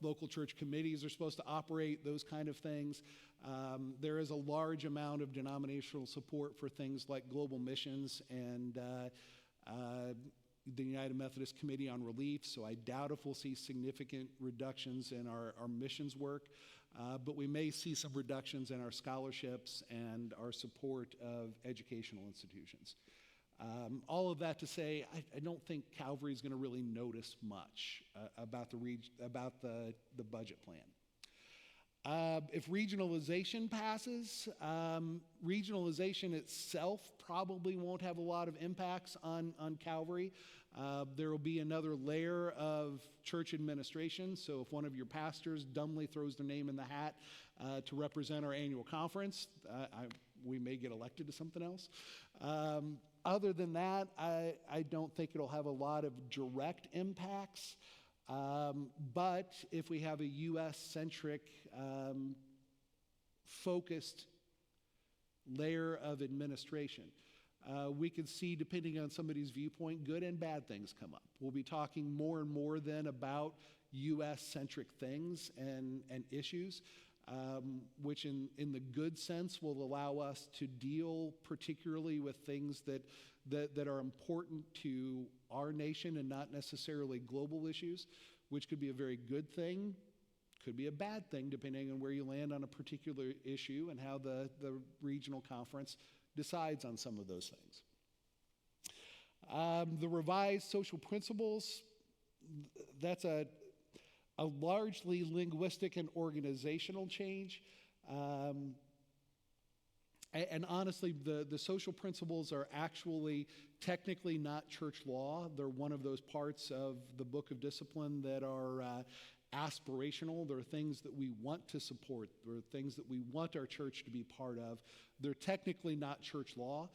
local church committees are supposed to operate, those kind of things. There is a large amount of denominational support for things like global missions and the United Methodist Committee on Relief, so I doubt if we'll see significant reductions in our missions work, but we may see some reductions in our scholarships and our support of educational institutions. All of that to say, I don't think Calvary is going to really notice much about the budget plan. If regionalization passes, regionalization itself probably won't have a lot of impacts on Calvary. There will be another layer of church administration, so if one of your pastors dumbly throws their name in the hat to represent our annual conference, we may get elected to something else. Other than that, I don't think it'll have a lot of direct impacts. But if we have a U.S.-centric focused layer of administration, we could see, depending on somebody's viewpoint, good and bad things come up. We'll be talking more and more then about U.S.-centric things and issues, which in the good sense will allow us to deal particularly with things that are important to our nation and not necessarily global issues, which could be a very good thing, could be a bad thing depending on where you land on a particular issue and how the regional conference decides on some of those things. The revised social principles, that's a largely linguistic and organizational change. And honestly, the social principles are actually technically not church law. They're one of those parts of the Book of Discipline that are aspirational. They're things that we want to support. They're things that we want our church to be part of. They're technically not church law.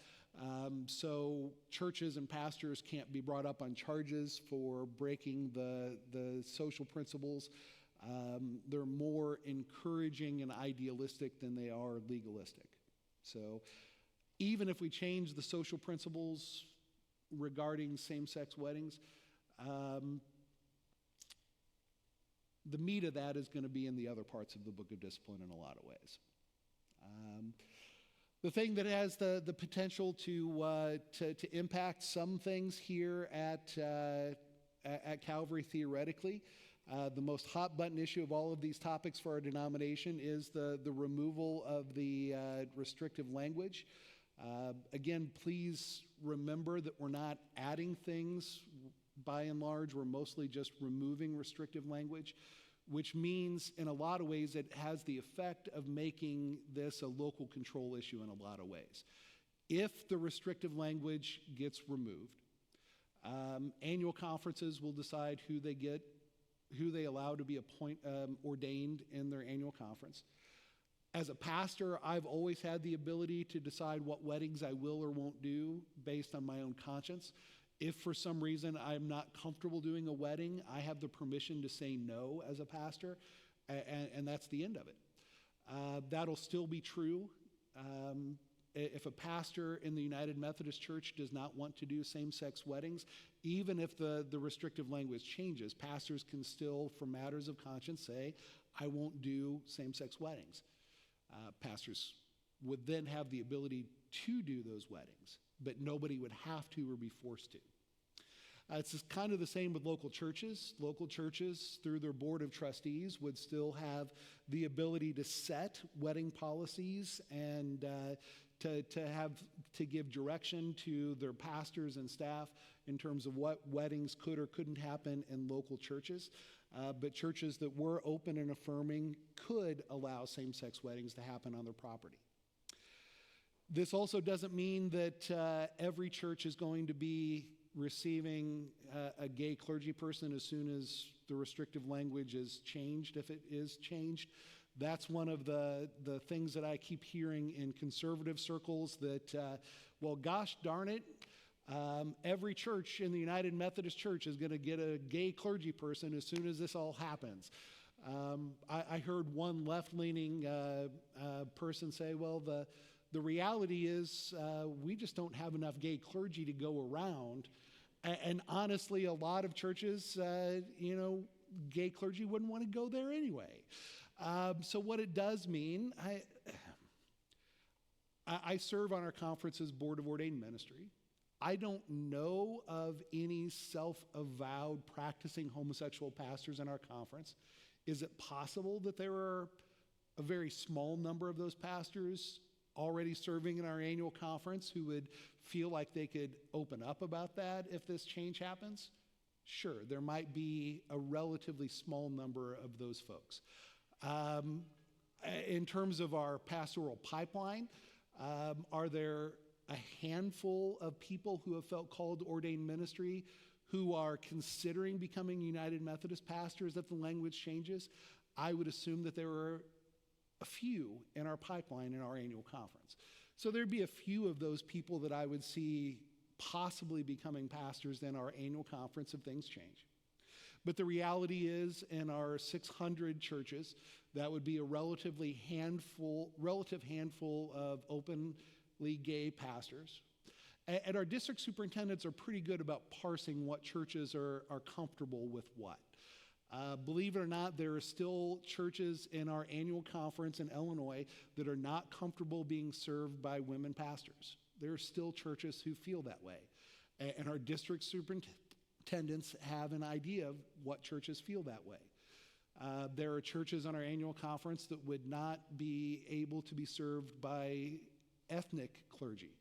So churches and pastors can't be brought up on charges for breaking the social principles. They're more encouraging and idealistic than they are legalistic. So even if we change the social principles regarding same-sex weddings, the meat of that is going to be in the other parts of the Book of Discipline in a lot of ways. The thing that has the potential to impact some things here at Calvary theoretically, the most hot-button issue of all of these topics for our denomination is the removal of the restrictive language. Again, please remember that we're not adding things. By and large, we're mostly just removing restrictive language, which means in a lot of ways it has the effect of making this a local control issue in a lot of ways. If the restrictive language gets removed, annual conferences will decide who they allow to be ordained in their annual conference. As a pastor, I've always had the ability to decide what weddings I will or won't do based on my own conscience. If for some reason I'm not comfortable doing a wedding, I have the permission to say no as a pastor, and that's the end of it. That'll still be true. If a pastor in the United Methodist Church does not want to do same-sex weddings, even if the restrictive language changes, pastors can still, for matters of conscience, say, I won't do same-sex weddings. Pastors would then have the ability to do those weddings, but nobody would have to or be forced to. It's kind of the same with local churches. Local churches, through their board of trustees, would still have the ability to set wedding policies and to give direction to their pastors and staff in terms of what weddings could or couldn't happen in local churches. But churches that were open and affirming could allow same-sex weddings to happen on their property. This also doesn't mean that every church is going to be receiving a gay clergy person as soon as the restrictive language is changed, if it is changed. That's one of the things that I keep hearing in conservative circles that, well, gosh darn it, every church in the United Methodist Church is going to get a gay clergy person as soon as this all happens. I heard one left-leaning person say, well, the reality is we just don't have enough gay clergy to go around. And honestly, a lot of churches, gay clergy wouldn't want to go there anyway. So what it does mean, I serve on our conference's Board of Ordained Ministry. I don't know of any self-avowed practicing homosexual pastors in our conference. Is it possible that there are a very small number of those pastors already serving in our annual conference who would feel like they could open up about that if this change happens? Sure, there might be a relatively small number of those folks. In terms of our pastoral pipeline, are there a handful of people who have felt called to ordained ministry who are considering becoming United Methodist pastors if the language changes? I would assume that there are a few in our pipeline in our annual conference. So there'd be a few of those people that I would see possibly becoming pastors in our annual conference if things change. But the reality is, in our 600 churches, that would be a relative handful of openly gay pastors. And our district superintendents are pretty good about parsing what churches are comfortable with what. Believe it or not, there are still churches in our annual conference in Illinois that are not comfortable being served by women pastors. There are still churches who feel that way. And our district superintendents have an idea of what churches feel that way. There are churches on our annual conference that would not be able to be served by ethnic clergy,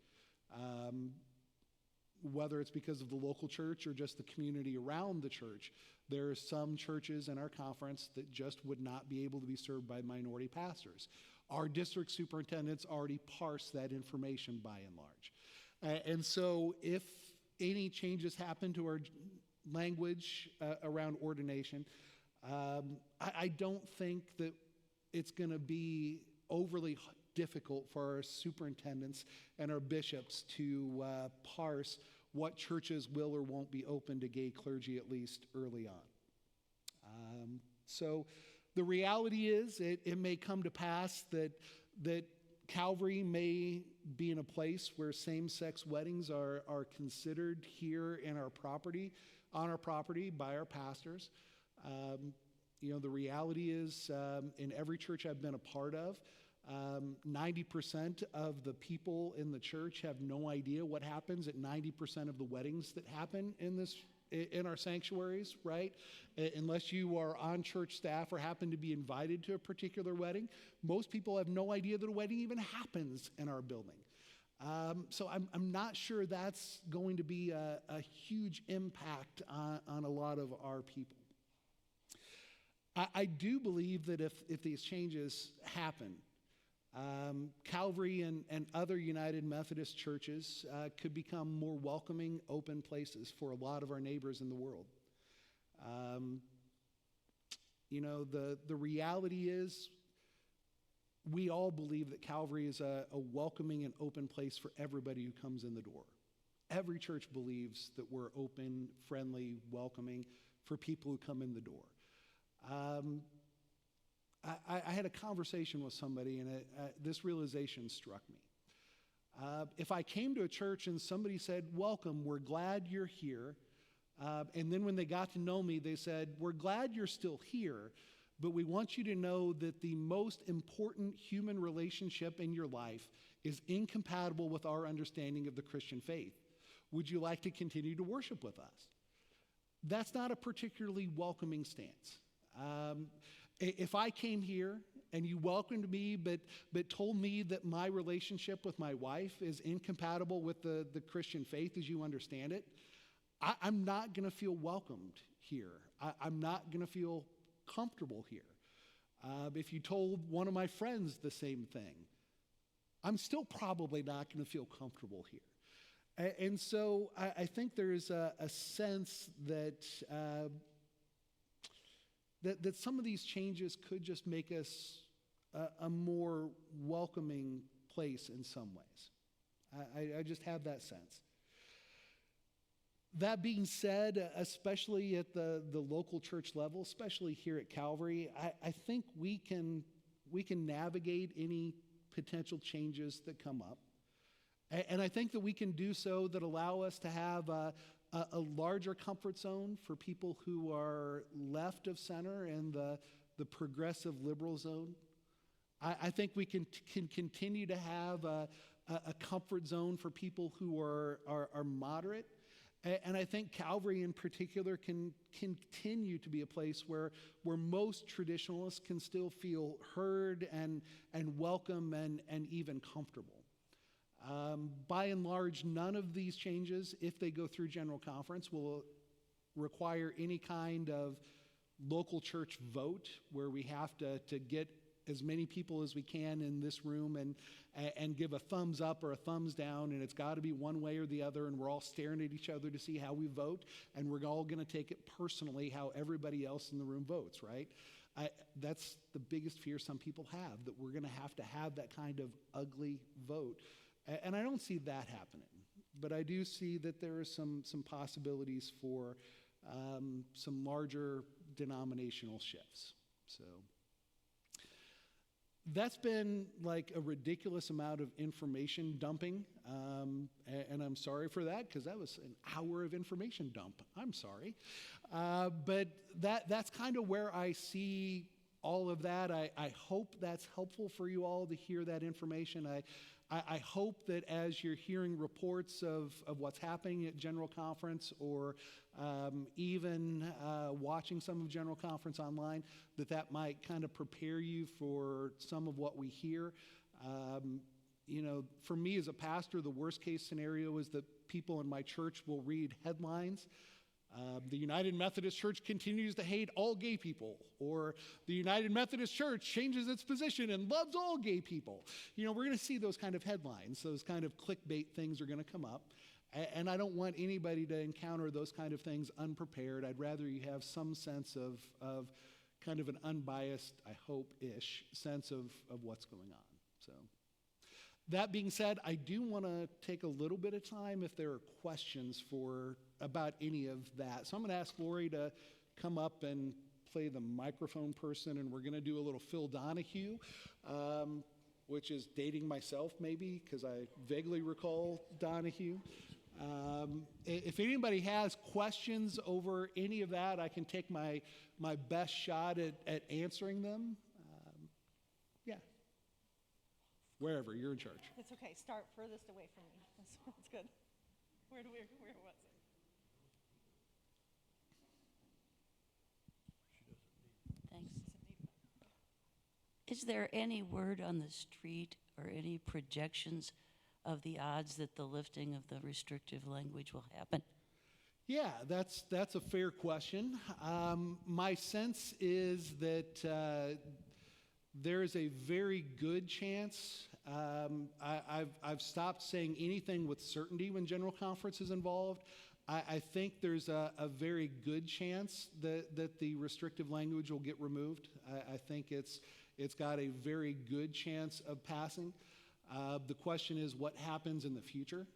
whether it's because of the local church or just the community around the church. There are some churches in our conference that just would not be able to be served by minority pastors. Our district superintendents already parse that information by and large. And so if any changes happen to our language around ordination, I don't think that it's going to be overly difficult for our superintendents and our bishops to parse what churches will or won't be open to gay clergy, at least early on. So the reality is it may come to pass that Calvary may be in a place where same-sex weddings are considered here in our property, on our property by our pastors. The reality is in every church I've been a part of, 90% of the people in the church have no idea what happens at 90% of the weddings that happen in our sanctuaries, right? Unless you are on church staff or happen to be invited to a particular wedding, most people have no idea that a wedding even happens in our building. So I'm not sure that's going to be a huge impact on a lot of our people. I do believe that if these changes happen, Calvary and other United Methodist churches could become more welcoming, open places for a lot of our neighbors in the world. The reality is we all believe that Calvary is a welcoming and open place for everybody who comes in the door. Every church believes that we're open, friendly, welcoming for people who come in the door. I had a conversation with somebody, and this realization struck me. If I came to a church and somebody said, "Welcome, we're glad you're here," and then when they got to know me, they said, "We're glad you're still here, but we want you to know that the most important human relationship in your life is incompatible with our understanding of the Christian faith. Would you like to continue to worship with us?" That's not a particularly welcoming stance. If I came here and you welcomed me but told me that my relationship with my wife is incompatible with the Christian faith as you understand it, I'm not going to feel welcomed here. I'm not going to feel comfortable here. If you told one of my friends the same thing, I'm still probably not going to feel comfortable here. And so I think there's a sense that that some of these changes could just make us a more welcoming place in some ways. I just have that sense. That being said, especially at the local church level, especially here at Calvary, I think we can navigate any potential changes that come up. And I think that we can do so that allow us to have a larger comfort zone for people who are left of center and the progressive liberal zone. I think we can continue to have a comfort zone for people who are moderate. And I think Calvary in particular can continue to be a place where most traditionalists can still feel heard and welcome and even comfortable. By and large, none of these changes, if they go through General Conference, will require any kind of local church vote where we have to get as many people as we can in this room and give a thumbs up or a thumbs down, and it's got to be one way or the other, and we're all staring at each other to see how we vote, and we're all going to take it personally how everybody else in the room votes, right? That's the biggest fear some people have, that we're going to have that kind of ugly vote. And I don't see that happening, but I do see that there are some possibilities for some larger denominational shifts. So that's been like a ridiculous amount of information dumping, and I'm sorry for that because that was an hour of information dump. I'm sorry, but that's kind of where I see all of that. I hope that's helpful for you all to hear that information. I hope that as you're hearing reports of what's happening at General Conference or even watching some of General Conference online, that might kind of prepare you for some of what we hear. For me as a pastor, the worst case scenario is that people in my church will read headlines. The United Methodist Church continues to hate all gay people, or the United Methodist Church changes its position and loves all gay people. We're going to see those kind of headlines. Those kind of clickbait things are going to come up. And I don't want anybody to encounter those kind of things unprepared. I'd rather you have some sense of kind of an unbiased, I hope-ish, sense of what's going on. So that being said, I do want to take a little bit of time if there are questions about any of that. So I'm going to ask Lori to come up and play the microphone person, and we're going to do a little Phil Donahue, which is dating myself maybe because I vaguely recall Donahue. If anybody has questions over any of that, I can take my best shot at answering them. Yeah. Wherever, you're in charge. It's okay. Start furthest away from me. That's good. Where was it? Thanks. Is there any word on the street or any projections of the odds that the lifting of the restrictive language will happen? Yeah, that's a fair question. My sense is that there is a very good chance. I've stopped saying anything with certainty when General Conference is involved. I think there's a very good chance that the restrictive language will get removed. I think it's got a very good chance of passing. The question is what happens in the future.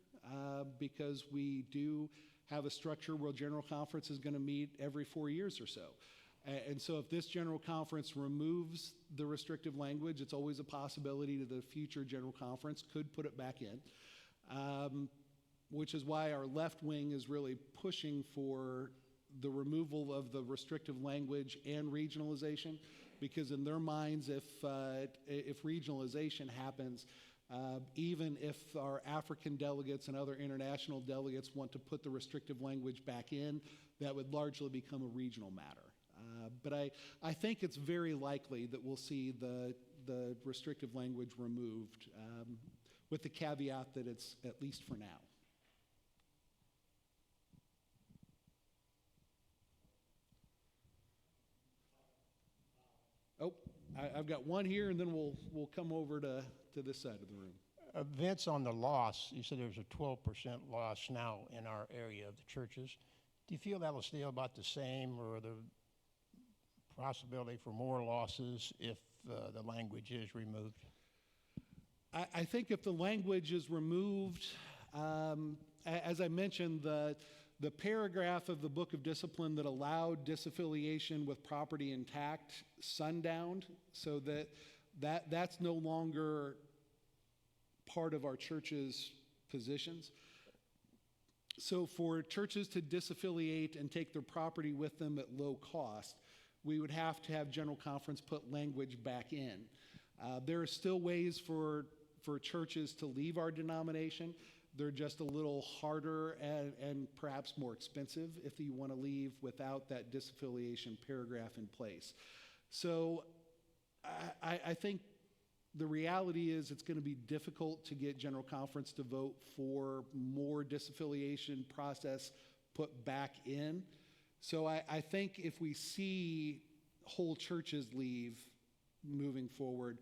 because we do have a structure where General Conference is going to meet every 4 years or so. And so if this General Conference removes the restrictive language, it's always a possibility that the future General Conference could put it back in, which is why our left wing is really pushing for the removal of the restrictive language and regionalization, because in their minds, if regionalization happens, even if our African delegates and other international delegates want to put the restrictive language back in, that would largely become a regional matter. But I think it's very likely that we'll see the restrictive language removed, with the caveat that it's at least for now. Oh, I've got one here, and then we'll come over to this side of the room. Vince, on the loss, you said there's a 12% loss now in our area of the churches. Do you feel that'll stay about the same, or the possibility for more losses if the language is removed? I think if the language is removed, as I mentioned, the paragraph of the Book of Discipline that allowed disaffiliation with property intact sundowned, so that's no longer part of our church's positions. So for churches to disaffiliate and take their property with them at low cost, we would have to have General Conference put language back in. There are still ways for churches to leave our denomination. They're just a little harder and perhaps more expensive if you want to leave without that disaffiliation paragraph in place. So I think the reality is it's going to be difficult to get General Conference to vote for more disaffiliation process put back in. So I think if we see whole churches leave moving forward,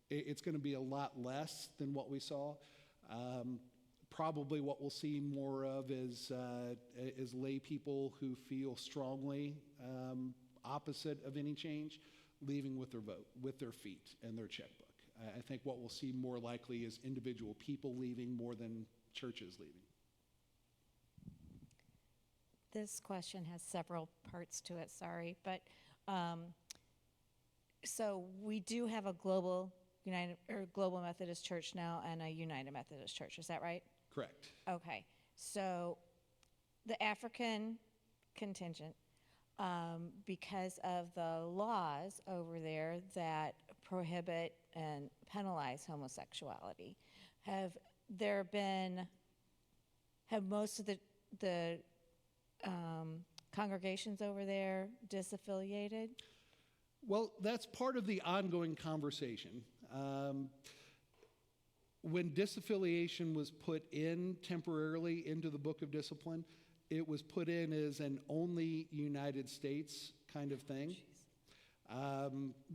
it's going to be a lot less than what we saw. Probably what we'll see more of is lay people who feel strongly opposite of any change, leaving with their vote, with their feet and their checkbook. I think what we'll see more likely is individual people leaving more than churches leaving. This question has several parts to it, sorry, but so we do have a global Methodist Church now and a United Methodist Church, is that right? Correct. Okay, so the African contingent, because of the laws over there that prohibit and penalize homosexuality, have most of the congregations over there disaffiliated? Well, that's part of the ongoing conversation. When disaffiliation was put in temporarily into the Book of Discipline, it was put in as an only United States kind of thing,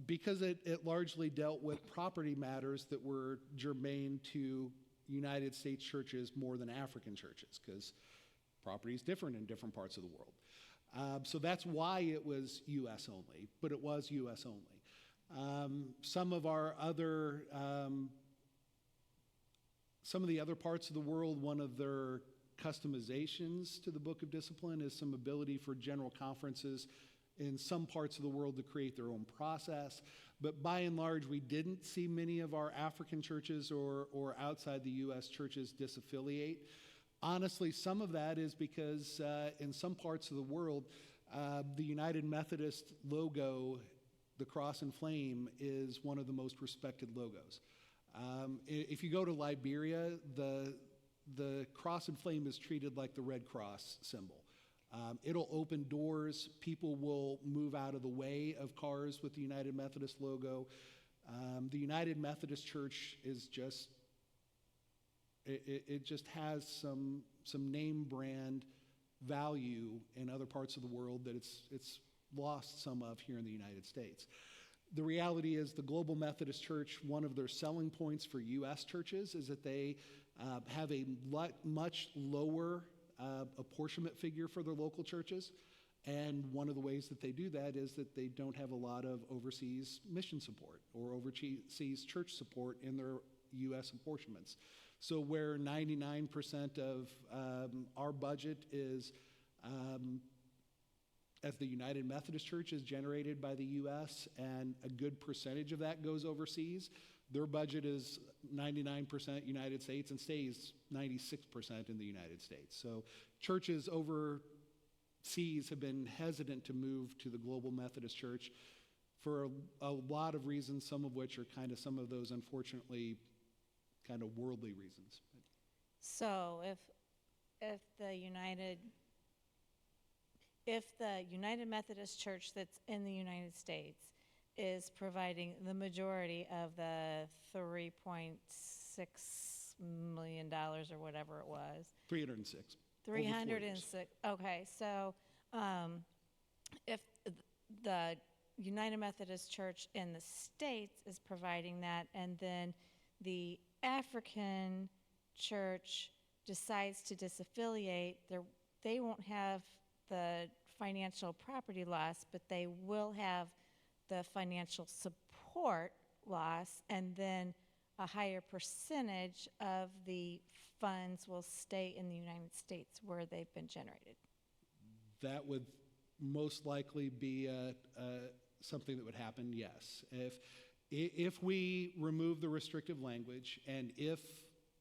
because it largely dealt with property matters that were germane to United States churches more than African churches, because property is different in different parts of the world. So that's why it was U.S. only, but it was U.S. only. Some of the other parts of the world, one of their customizations to the Book of Discipline is some ability for general conferences in some parts of the world to create their own process. But by and large, we didn't see many of our African churches or outside the U.S. churches disaffiliate. Honestly, some of that is because in some parts of the world, the United Methodist logo, the cross and flame, is one of the most respected logos. If you go to Liberia, the cross and flame is treated like the Red Cross symbol. It'll open doors. People will move out of the way of cars with the United Methodist logo. The United Methodist Church is just, it just has some name brand value in other parts of the world that it's lost some of here in the United States. The reality is the Global Methodist Church, one of their selling points for U.S. churches is that they have a much lower apportionment figure for their local churches. And one of the ways that they do that is that they don't have a lot of overseas mission support or overseas church support in their U.S. apportionments. So where 99% of our budget is at the United Methodist Church is generated by the U.S. and a good percentage of that goes overseas, their budget is 99% United States and stays 96% in the United States. So churches overseas have been hesitant to move to the Global Methodist Church for a lot of reasons, some of which are kind of some of those, unfortunately, kind of worldly reasons. So if the United Methodist Church that's in the United States is providing the majority of the $3.6 million or whatever it was. 306. 306. Okay, so if the United Methodist Church in the States is providing that, and then the African church decides to disaffiliate, they won't have the financial property loss, but they will have the financial support loss, and then a higher percentage of the funds will stay in the United States where they've been generated. That would most likely be something that would happen, yes. If we remove the restrictive language, and if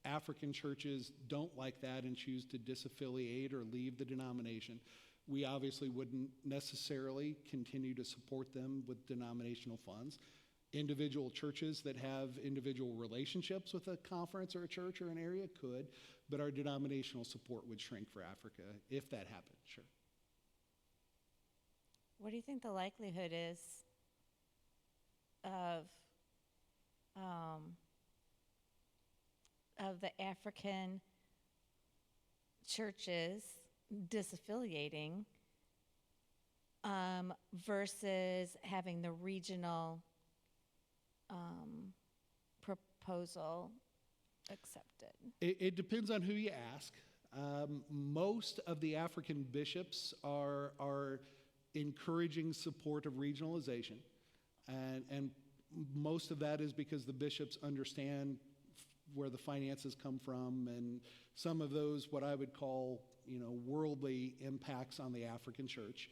African churches don't like that and choose to disaffiliate or leave the denomination, we obviously wouldn't necessarily continue to support them with denominational funds. Individual churches that have individual relationships with a conference or a church or an area could, but our denominational support would shrink for Africa if that happened, sure. What do you think the likelihood is of the African churches disaffiliating versus having the regional proposal accepted? It depends on who you ask. Most of the African bishops are encouraging support of regionalization, and most of that is because the bishops understand where the finances come from, and some of those, what I would call, worldly impacts on the African church.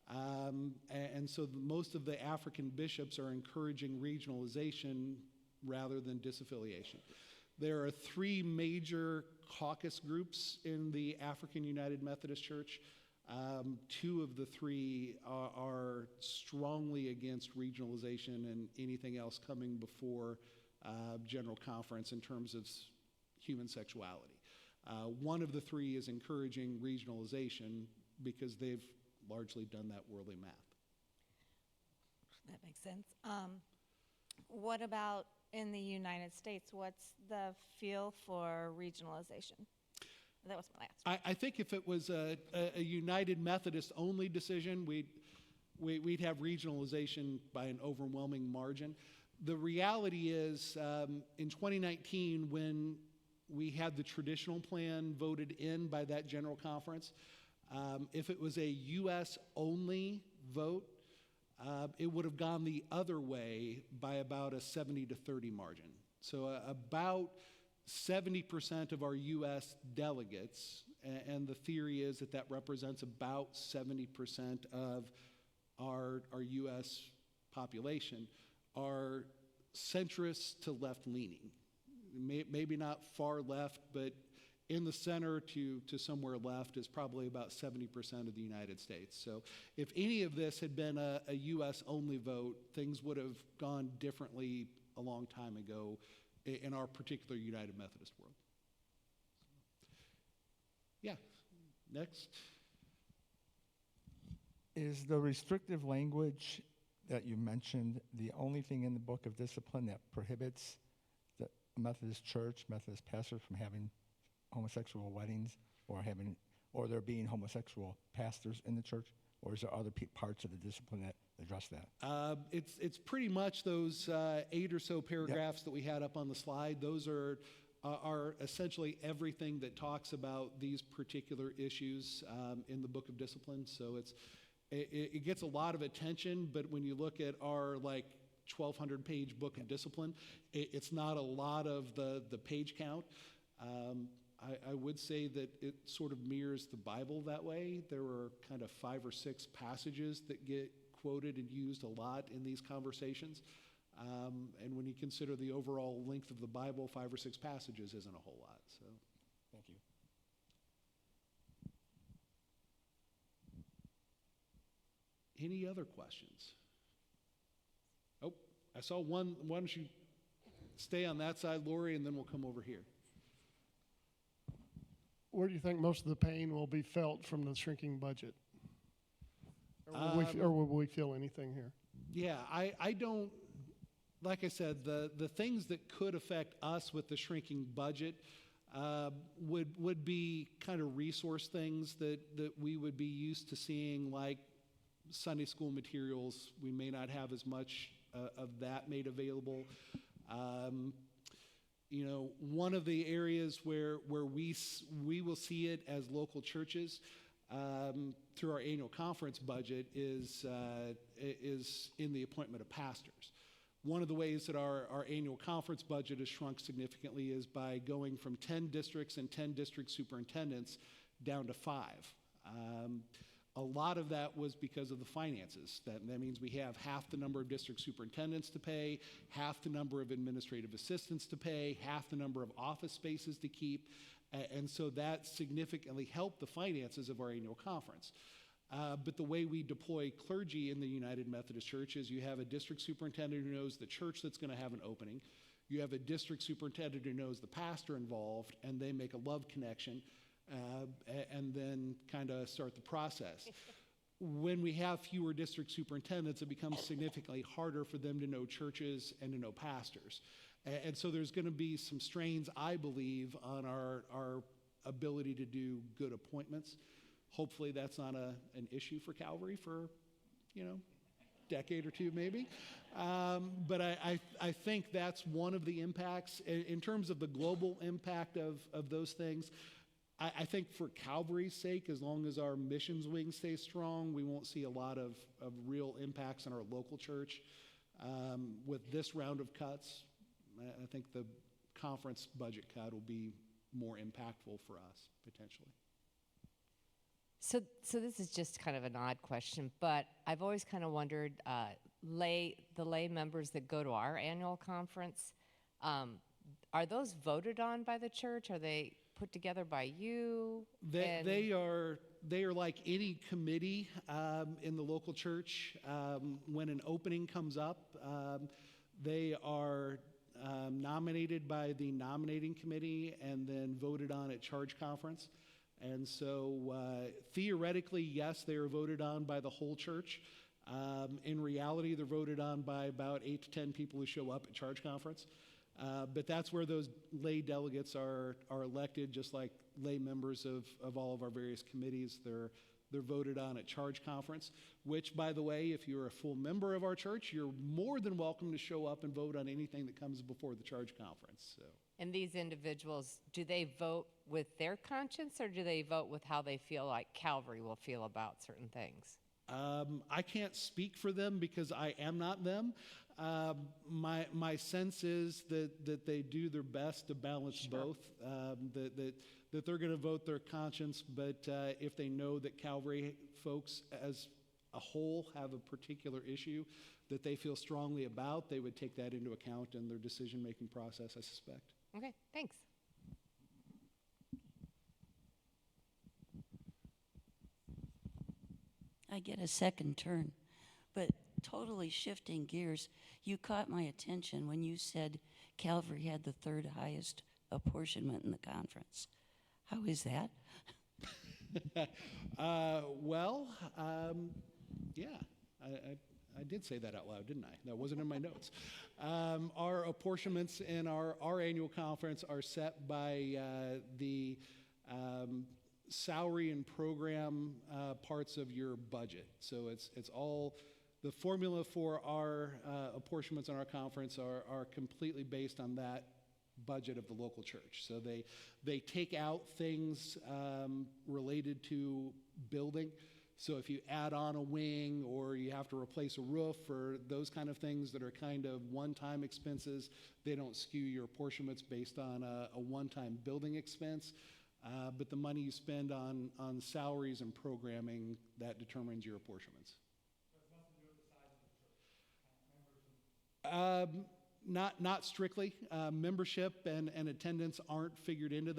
And so most of the African bishops are encouraging regionalization rather than disaffiliation. There are three major caucus groups in the African United Methodist Church. Two of the three are strongly against regionalization and anything else coming before General Conference in terms of human sexuality. One of the three is encouraging regionalization because they've largely done that worldly math. That makes sense. What about in the United States? What's the feel for regionalization? That was my last one. I think if it was a United Methodist only decision, we'd have regionalization by an overwhelming margin. The reality is, in 2019, when we had the traditional plan voted in by that General Conference, if it was a U.S. only vote, it would have gone the other way by about a 70-30 margin. So about 70% of our U.S. delegates, and the theory is that represents about 70% of our U.S. population, are centrist to left-leaning. Maybe not far left, but in the center to somewhere left is probably about 70% of the United States. So if any of this had been a U.S. only vote, things would have gone differently a long time ago in our particular United Methodist world. Yeah, next. Is the restrictive language that you mentioned the only thing in the Book of Discipline that prohibits the Methodist Church, Methodist pastors from having homosexual weddings or there being homosexual pastors in the church? Or is there other parts of the discipline that address that? It's pretty much those 8 or so paragraphs that we had up on the slide. Those are essentially everything that talks about these particular issues in the Book of Discipline. So it gets a lot of attention, but when you look at our 1,200-page Book of Discipline, it's not a lot of the page count. I would say that it sort of mirrors the Bible that way. There were kind of 5 or 6 passages that get quoted and used a lot in these conversations. And when you consider the overall length of the Bible, 5 or 6 passages isn't a whole lot. So, Thank you. any other questions? Oh, I saw one. Why don't you stay on that side, Lori, and then we'll come over here. Where do you think most of the pain will be felt from the shrinking budget? Or will we feel anything here? Yeah, I don't, like I said, the things that could affect us with the shrinking budget would be kind of resource things that we would be used to seeing, like Sunday school materials. We may not have as much of that made available. You know, one of the areas where we will see it as local churches through our annual conference budget is in the appointment of pastors. One of the ways that our annual conference budget has shrunk significantly is by going from 10 districts and 10 district superintendents down to 5. A lot of that was because of the finances. That means we have half the number of district superintendents to pay, half the number of administrative assistants to pay, half the number of office spaces to keep, and so that significantly helped the finances of our annual conference. But the way we deploy clergy in the United Methodist Church is you have a district superintendent who knows the church that's going to have an opening. You have a district superintendent who knows the pastor involved, and they make a love connection. And then kind of start the process. When we have fewer district superintendents, it becomes significantly harder for them to know churches and to know pastors. And so there's going to be some strains, I believe, on our ability to do good appointments. Hopefully that's not an issue for Calvary for, decade or two maybe. But I think that's one of the impacts. In terms of the global impact of those things, I think for Calvary's sake, as long as our missions wing stays strong, we won't see a lot of real impacts on our local church. With this round of cuts, I think the conference budget cut will be more impactful for us, potentially. So this is just kind of an odd question, but I've always kind of wondered, the lay members that go to our annual conference, are those voted on by the church? Are they put together by you? They are like any committee in the local church. When an opening comes up, they are nominated by the nominating committee and then voted on at charge conference. And so theoretically, yes, they are voted on by the whole church. In reality, they're voted on by about 8 to 10 people who show up at charge conference. But that's where those lay delegates are elected, just like lay members of all of our various committees. They're voted on at charge conference, which, by the way, if you're a full member of our church, you're more than welcome to show up and vote on anything that comes before the charge conference. So. And these individuals, do they vote with their conscience, or do they vote with how they feel like Calvary will feel about certain things? I can't speak for them because I am not them. My sense is that they do their best to balance both, that they're going to vote their conscience, but if they know that Calvary folks as a whole have a particular issue that they feel strongly about, they would take that into account in their decision-making process, I suspect. Okay, thanks. I get a second turn, but totally shifting gears, you caught my attention when you said Calvary had the 3rd highest apportionment in the conference. How is that? Yeah, I did say that out loud, didn't I? That wasn't in my notes. Our apportionments in our annual conference are set by the salary and program parts of your budget. So it's all, the formula for our apportionments in our conference are completely based on that budget of the local church. So they take out things related to building. So if you add on a wing or you have to replace a roof or those kind of things that are kind of one-time expenses, they don't skew your apportionments based on a one-time building expense. But the money you spend on salaries and programming, that determines your apportionments. Not strictly. Membership and attendance aren't figured into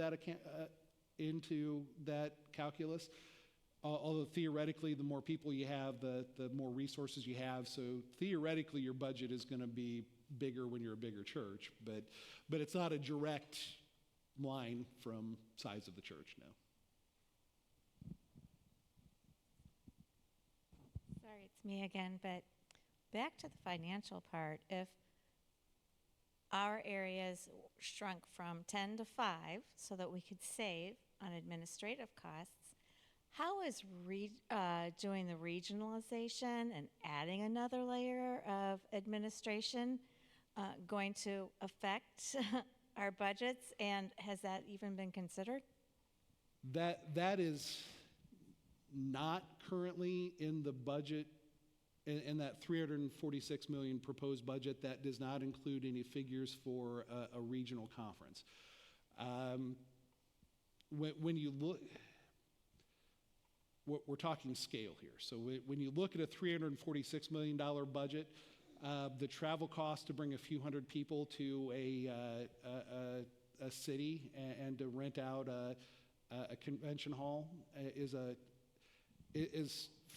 that calculus. Although theoretically, the more people you have, the more resources you have. So theoretically, your budget is going to be bigger when you're a bigger church. But it's not a direct line from size of the church, no. Sorry, it's me again, but back to the financial part. If our areas shrunk from 10 to 5 so that we could save on administrative costs, how is doing the regionalization and adding another layer of administration going to affect our budgets, and has that even been considered? That is not currently in the budget. In that $346 million proposed budget, that does not include any figures for a regional conference. When you look, we're talking scale here. So when you look at a $346 million budget, the travel cost to bring a few hundred people to a city and to rent out a convention hall is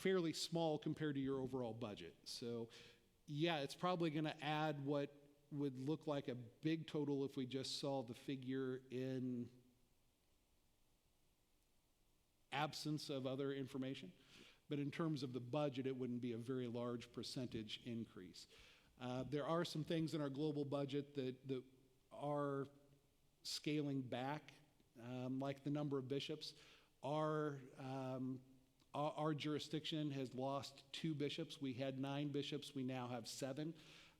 fairly small compared to your overall budget. So yeah, it's probably going to add what would look like a big total if we just saw the figure in absence of other information. But in terms of the budget, it wouldn't be a very large percentage increase. There are some things in our global budget that are scaling back, like the number of bishops. Our jurisdiction has lost 2 bishops. We had 9 bishops. We now have 7.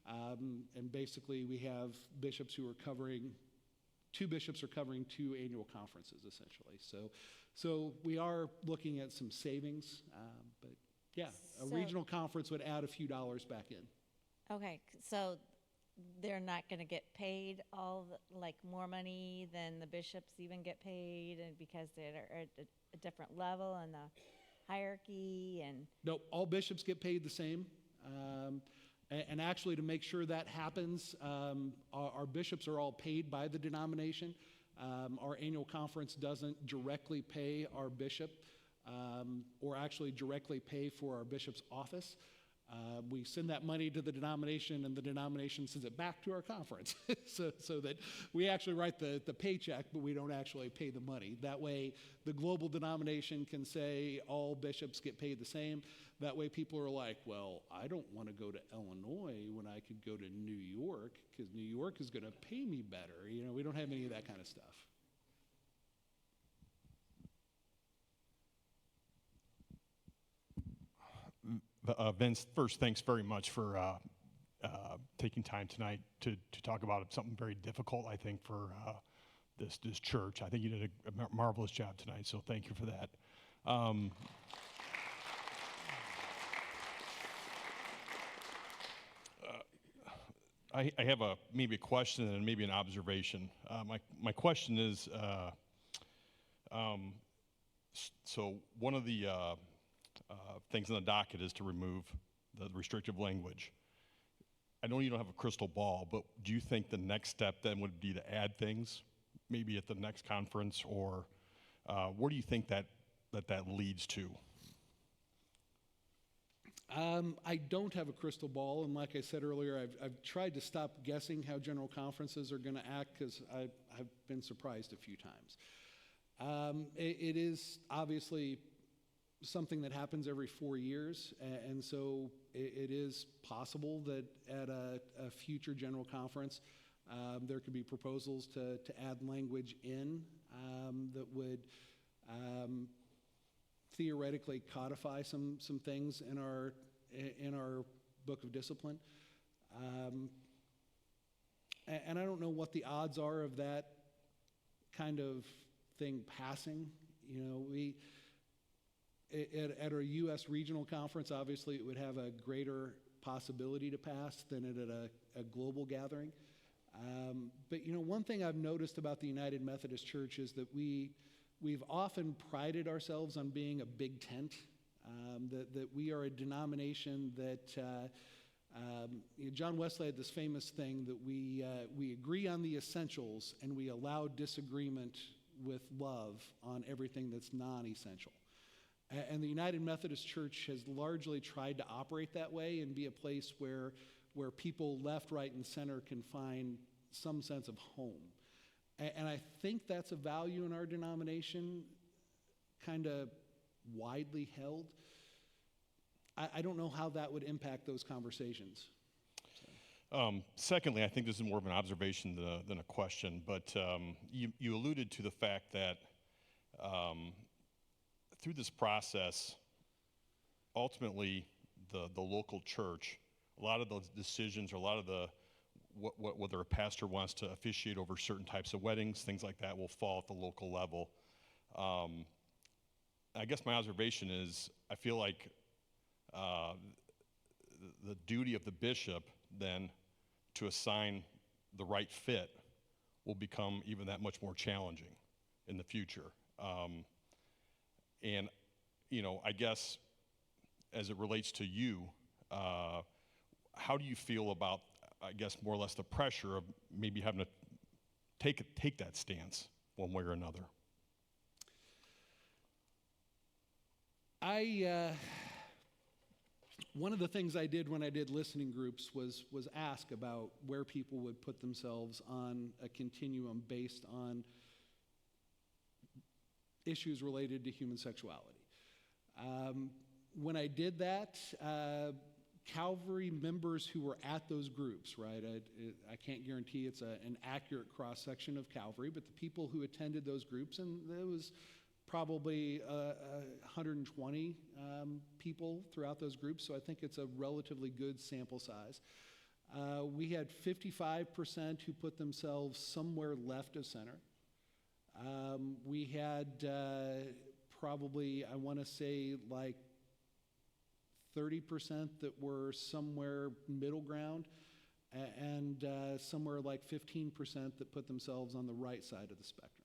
And basically, we have bishops who are covering, 2 bishops are covering 2 annual conferences, essentially. So we are looking at some savings. But yeah, a regional conference would add a few dollars back in. Okay, so they're not going to get paid more money than the bishops even get paid, and because they're at a different level in the hierarchy and. No, all bishops get paid the same. And actually, to make sure that happens, our bishops are all paid by the denomination. Our annual conference doesn't directly pay our bishop or actually directly pay for our bishop's office. We send that money to the denomination, and the denomination sends it back to our conference so that we actually write the paycheck, but we don't actually pay the money. That way, the global denomination can say all bishops get paid the same. That way, people are like, well, I don't want to go to Illinois when I could go to New York because New York is going to pay me better. You know, we don't have any of that kind of stuff. Vince, first, thanks very much for taking time tonight to talk about something very difficult, I think, for this church. I think you did a marvelous job tonight, so thank you for that. I have maybe a question and maybe an observation. My question is, so one of the things on the docket is to remove the restrictive language. I know you don't have a crystal ball, but do you think the next step then would be to add things, maybe at the next conference, or where do you think that leads to? I don't have a crystal ball, and like I said earlier, I've tried to stop guessing how general conferences are going to act because I've been surprised a few times. It is obviously something that happens every 4 years, and so it is possible that at a future general conference there could be proposals to add language in that would theoretically codify some things in our book of discipline. And I don't know what the odds are of that kind of thing passing. You know, At our U.S. regional conference, obviously, it would have a greater possibility to pass than at a global gathering. But one thing I've noticed about the United Methodist Church is that we've often prided ourselves on being a big tent, that we are a denomination that John Wesley had this famous thing that we agree on the essentials and we allow disagreement with love on everything that's non-essential. And the United Methodist Church has largely tried to operate that way and be a place where people left, right, and center can find some sense of home. And I think that's a value in our denomination, kind of widely held. I don't know how that would impact those conversations. Secondly, I think this is more of an observation than a question, but you alluded to the fact that through this process, ultimately, the local church, a lot of those decisions, or a lot of whether a pastor wants to officiate over certain types of weddings, things like that, will fall at the local level. I guess my observation is, I feel like the duty of the bishop then to assign the right fit will become even that much more challenging in the future. And, I guess as it relates to you, how do you feel about, I guess, more or less the pressure of maybe having to take that stance one way or another? One of the things I did when I did listening groups was ask about where people would put themselves on a continuum based on issues related to human sexuality. When I did that, Calvary members who were at those groups, right? I can't guarantee it's an accurate cross-section of Calvary, but the people who attended those groups, and there was probably 120 people throughout those groups, so I think it's a relatively good sample size. We had 55% who put themselves somewhere left of center. We had probably, I want to say, like 30% that were somewhere middle ground, and somewhere like 15% that put themselves on the right side of the spectrum.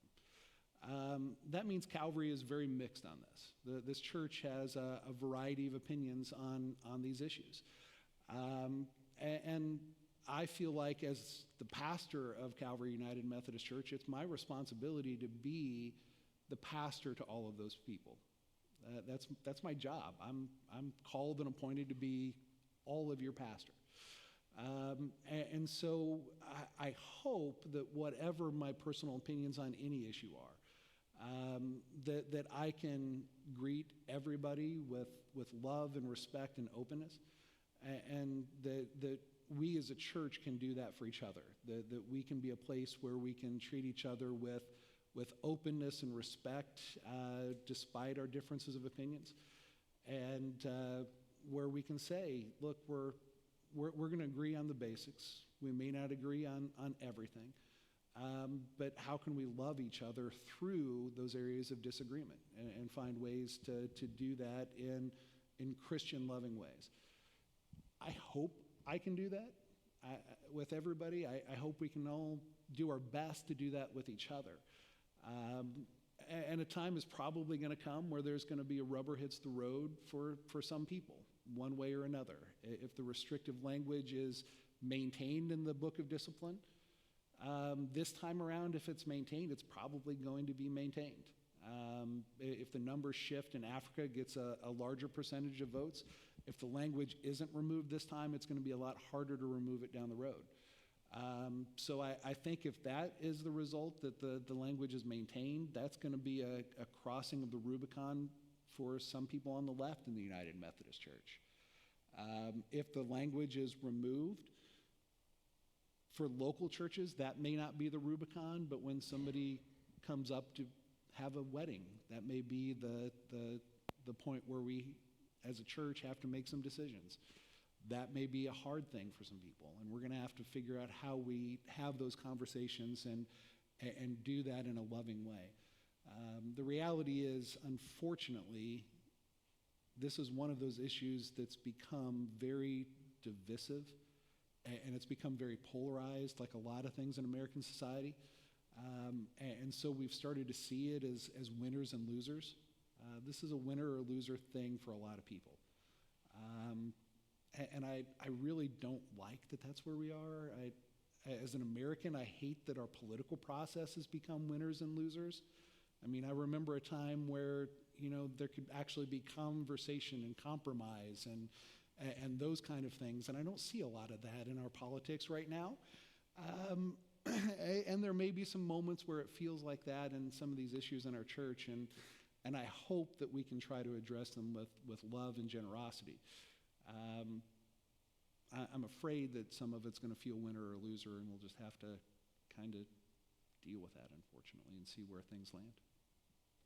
That means Calvary is very mixed on this. This church has a variety of opinions on these issues. And I feel like as the pastor of Calvary United Methodist Church, it's my responsibility to be the pastor to all of those people. That's my job. I'm called and appointed to be all of your pastor. And so I hope that whatever my personal opinions on any issue are, that I can greet everybody with love and respect and openness, and that we as a church can do that for each other, that we can be a place where we can treat each other with openness and respect despite our differences of opinions, and where we can say, look, we're going to agree on the basics. We may not agree on everything, but how can we love each other through those areas of disagreement and find ways to do that in Christian loving ways? I hope I can do that with everybody. I hope we can all do our best to do that with each other. And a time is probably going to come where there's going to be a rubber hits the road for some people, one way or another. If the restrictive language is maintained in the Book of Discipline, this time around, if it's maintained, it's probably going to be maintained. If the numbers shift and Africa gets a larger percentage of votes, if the language isn't removed this time, it's going to be a lot harder to remove it down the road. So I think if that is the result, that the language is maintained, that's going to be a crossing of the Rubicon for some people on the left in the United Methodist Church. If the language is removed, for local churches, that may not be the Rubicon, but when somebody comes up to have a wedding, that may be the point where we, as a church, have to make some decisions. That may be a hard thing for some people, and we're going to have to figure out how we have those conversations and do that in a loving way. The reality is, unfortunately, this is one of those issues that's become very divisive, and it's become very polarized, like a lot of things in American society. And so we've started to see it as winners and losers. This is a winner or loser thing for a lot of people. And I really don't like that that's where we are. As an American, I hate that our political process has become winners and losers. I mean, I remember a time where, there could actually be conversation and compromise and those kind of things. And I don't see a lot of that in our politics right now. And there may be some moments where it feels like that in some of these issues in our church. And I hope that we can try to address them with love and generosity. I'm afraid that some of it's going to feel winner or loser, and we'll just have to kind of deal with that, unfortunately, and see where things land.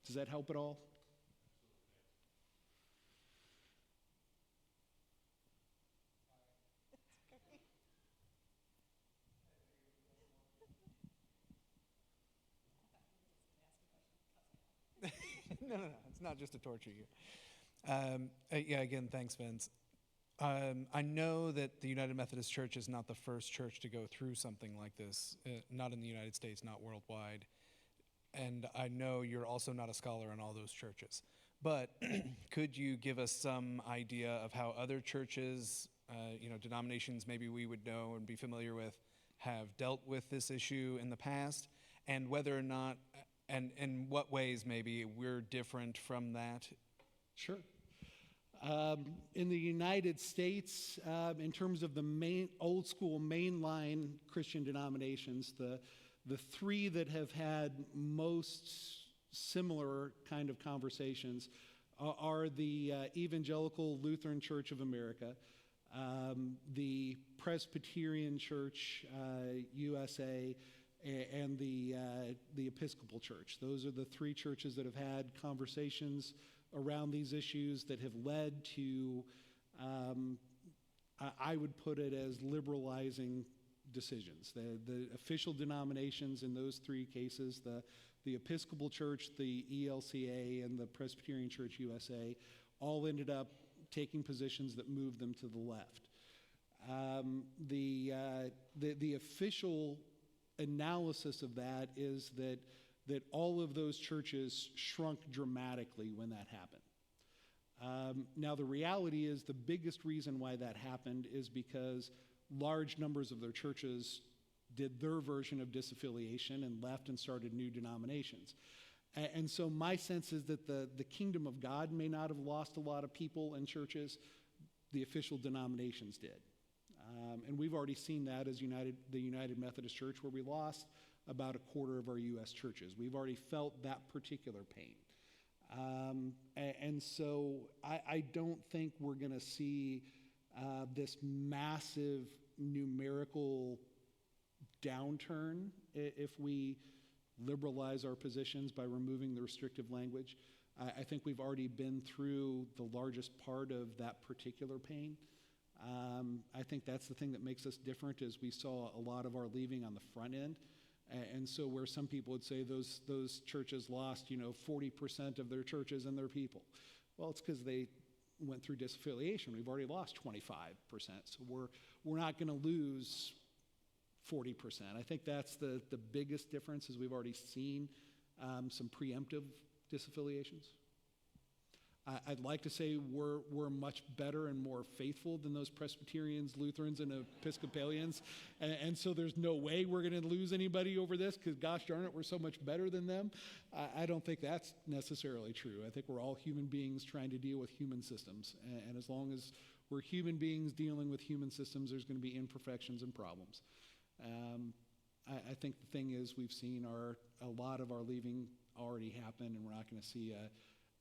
Does that help at all? No, it's not just to torture you. Yeah, again, thanks, Vince. I know that the United Methodist Church is not the first church to go through something like this, not in the United States, not worldwide. And I know you're also not a scholar in all those churches. But could you give us some idea of how other churches, denominations maybe we would know and be familiar with, have dealt with this issue in the past, and whether or not, and in what ways maybe we're different from that? Sure. In the United States, in terms of the main old school mainline Christian denominations, the three that have had most similar kind of conversations are the Evangelical Lutheran Church of America, the Presbyterian Church USA, and the Episcopal Church. Those are the three churches that have had conversations around these issues that have led to, I would put it as liberalizing decisions. The official denominations in those three cases, the Episcopal Church, the ELCA, and the Presbyterian Church USA, all ended up taking positions that moved them to the left. The official analysis of that is that all of those churches shrunk dramatically when that happened. Now, the reality is the biggest reason why that happened is because large numbers of their churches did their version of disaffiliation and left and started new denominations. And so my sense is that the kingdom of God may not have lost a lot of people and churches. The official denominations did. And we've already seen that as the United Methodist Church, where we lost about a quarter of our U.S. churches. We've already felt that particular pain. And so I don't think we're going to see this massive numerical downturn if we liberalize our positions by removing the restrictive language. I think we've already been through the largest part of that particular pain. I think that's the thing that makes us different, is we saw a lot of our leaving on the front end. And so where some people would say those churches lost, 40% of their churches and their people. Well, it's because they went through disaffiliation. We've already lost 25%. So we're not going to lose 40%. I think that's the biggest difference, is we've already seen some preemptive disaffiliations. I'd like to say we're much better and more faithful than those Presbyterians, Lutherans, and Episcopalians, and so there's no way we're going to lose anybody over this, because gosh darn it, we're so much better than them. I don't think that's necessarily true. I think we're all human beings trying to deal with human systems, and as long as we're human beings dealing with human systems, there's going to be imperfections and problems. I think the thing is, we've seen a lot of our leaving already happen, and we're not going to see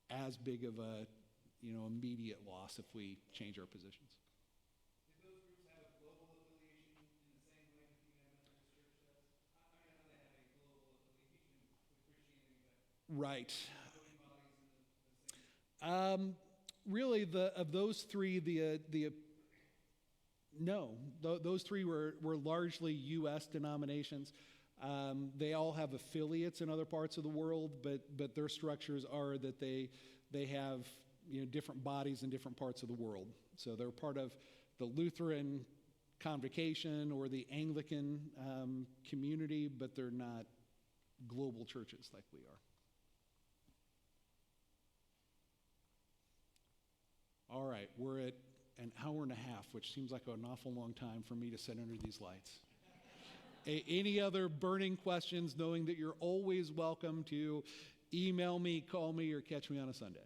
as big of a immediate loss if we change our positions. Did those groups have a global affiliation in the same way that the United Methodist Church does? I know they have a global affiliation with Christianity, but Right. voting bodies in the same. Really, of those three, those three were largely U.S. denominations. They all have affiliates in other parts of the world, but their structures are that they have different bodies in different parts of the world. So they're part of the Lutheran Convocation or the Anglican community, but they're not global churches like we are. All right, we're at an hour and a half, which seems like an awful long time for me to sit under these lights. Any other burning questions, knowing that you're always welcome to email me, call me, or catch me on a Sunday?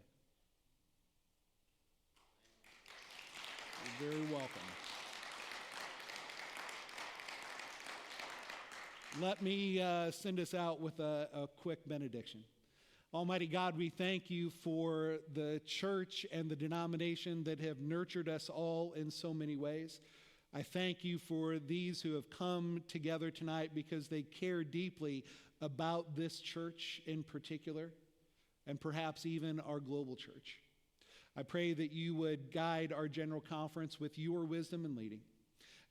You're very welcome. Let me send us out with a quick benediction. Almighty God, we thank you for the church and the denomination that have nurtured us all in so many ways. I thank you for these who have come together tonight because they care deeply about this church in particular, and perhaps even our global church. I pray that you would guide our general conference with your wisdom and leading.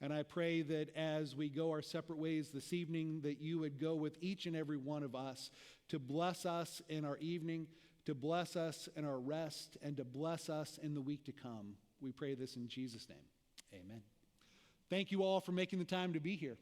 And I pray that as we go our separate ways this evening, that you would go with each and every one of us to bless us in our evening, to bless us in our rest, and to bless us in the week to come. We pray this in Jesus' name. Amen. Thank you all for making the time to be here.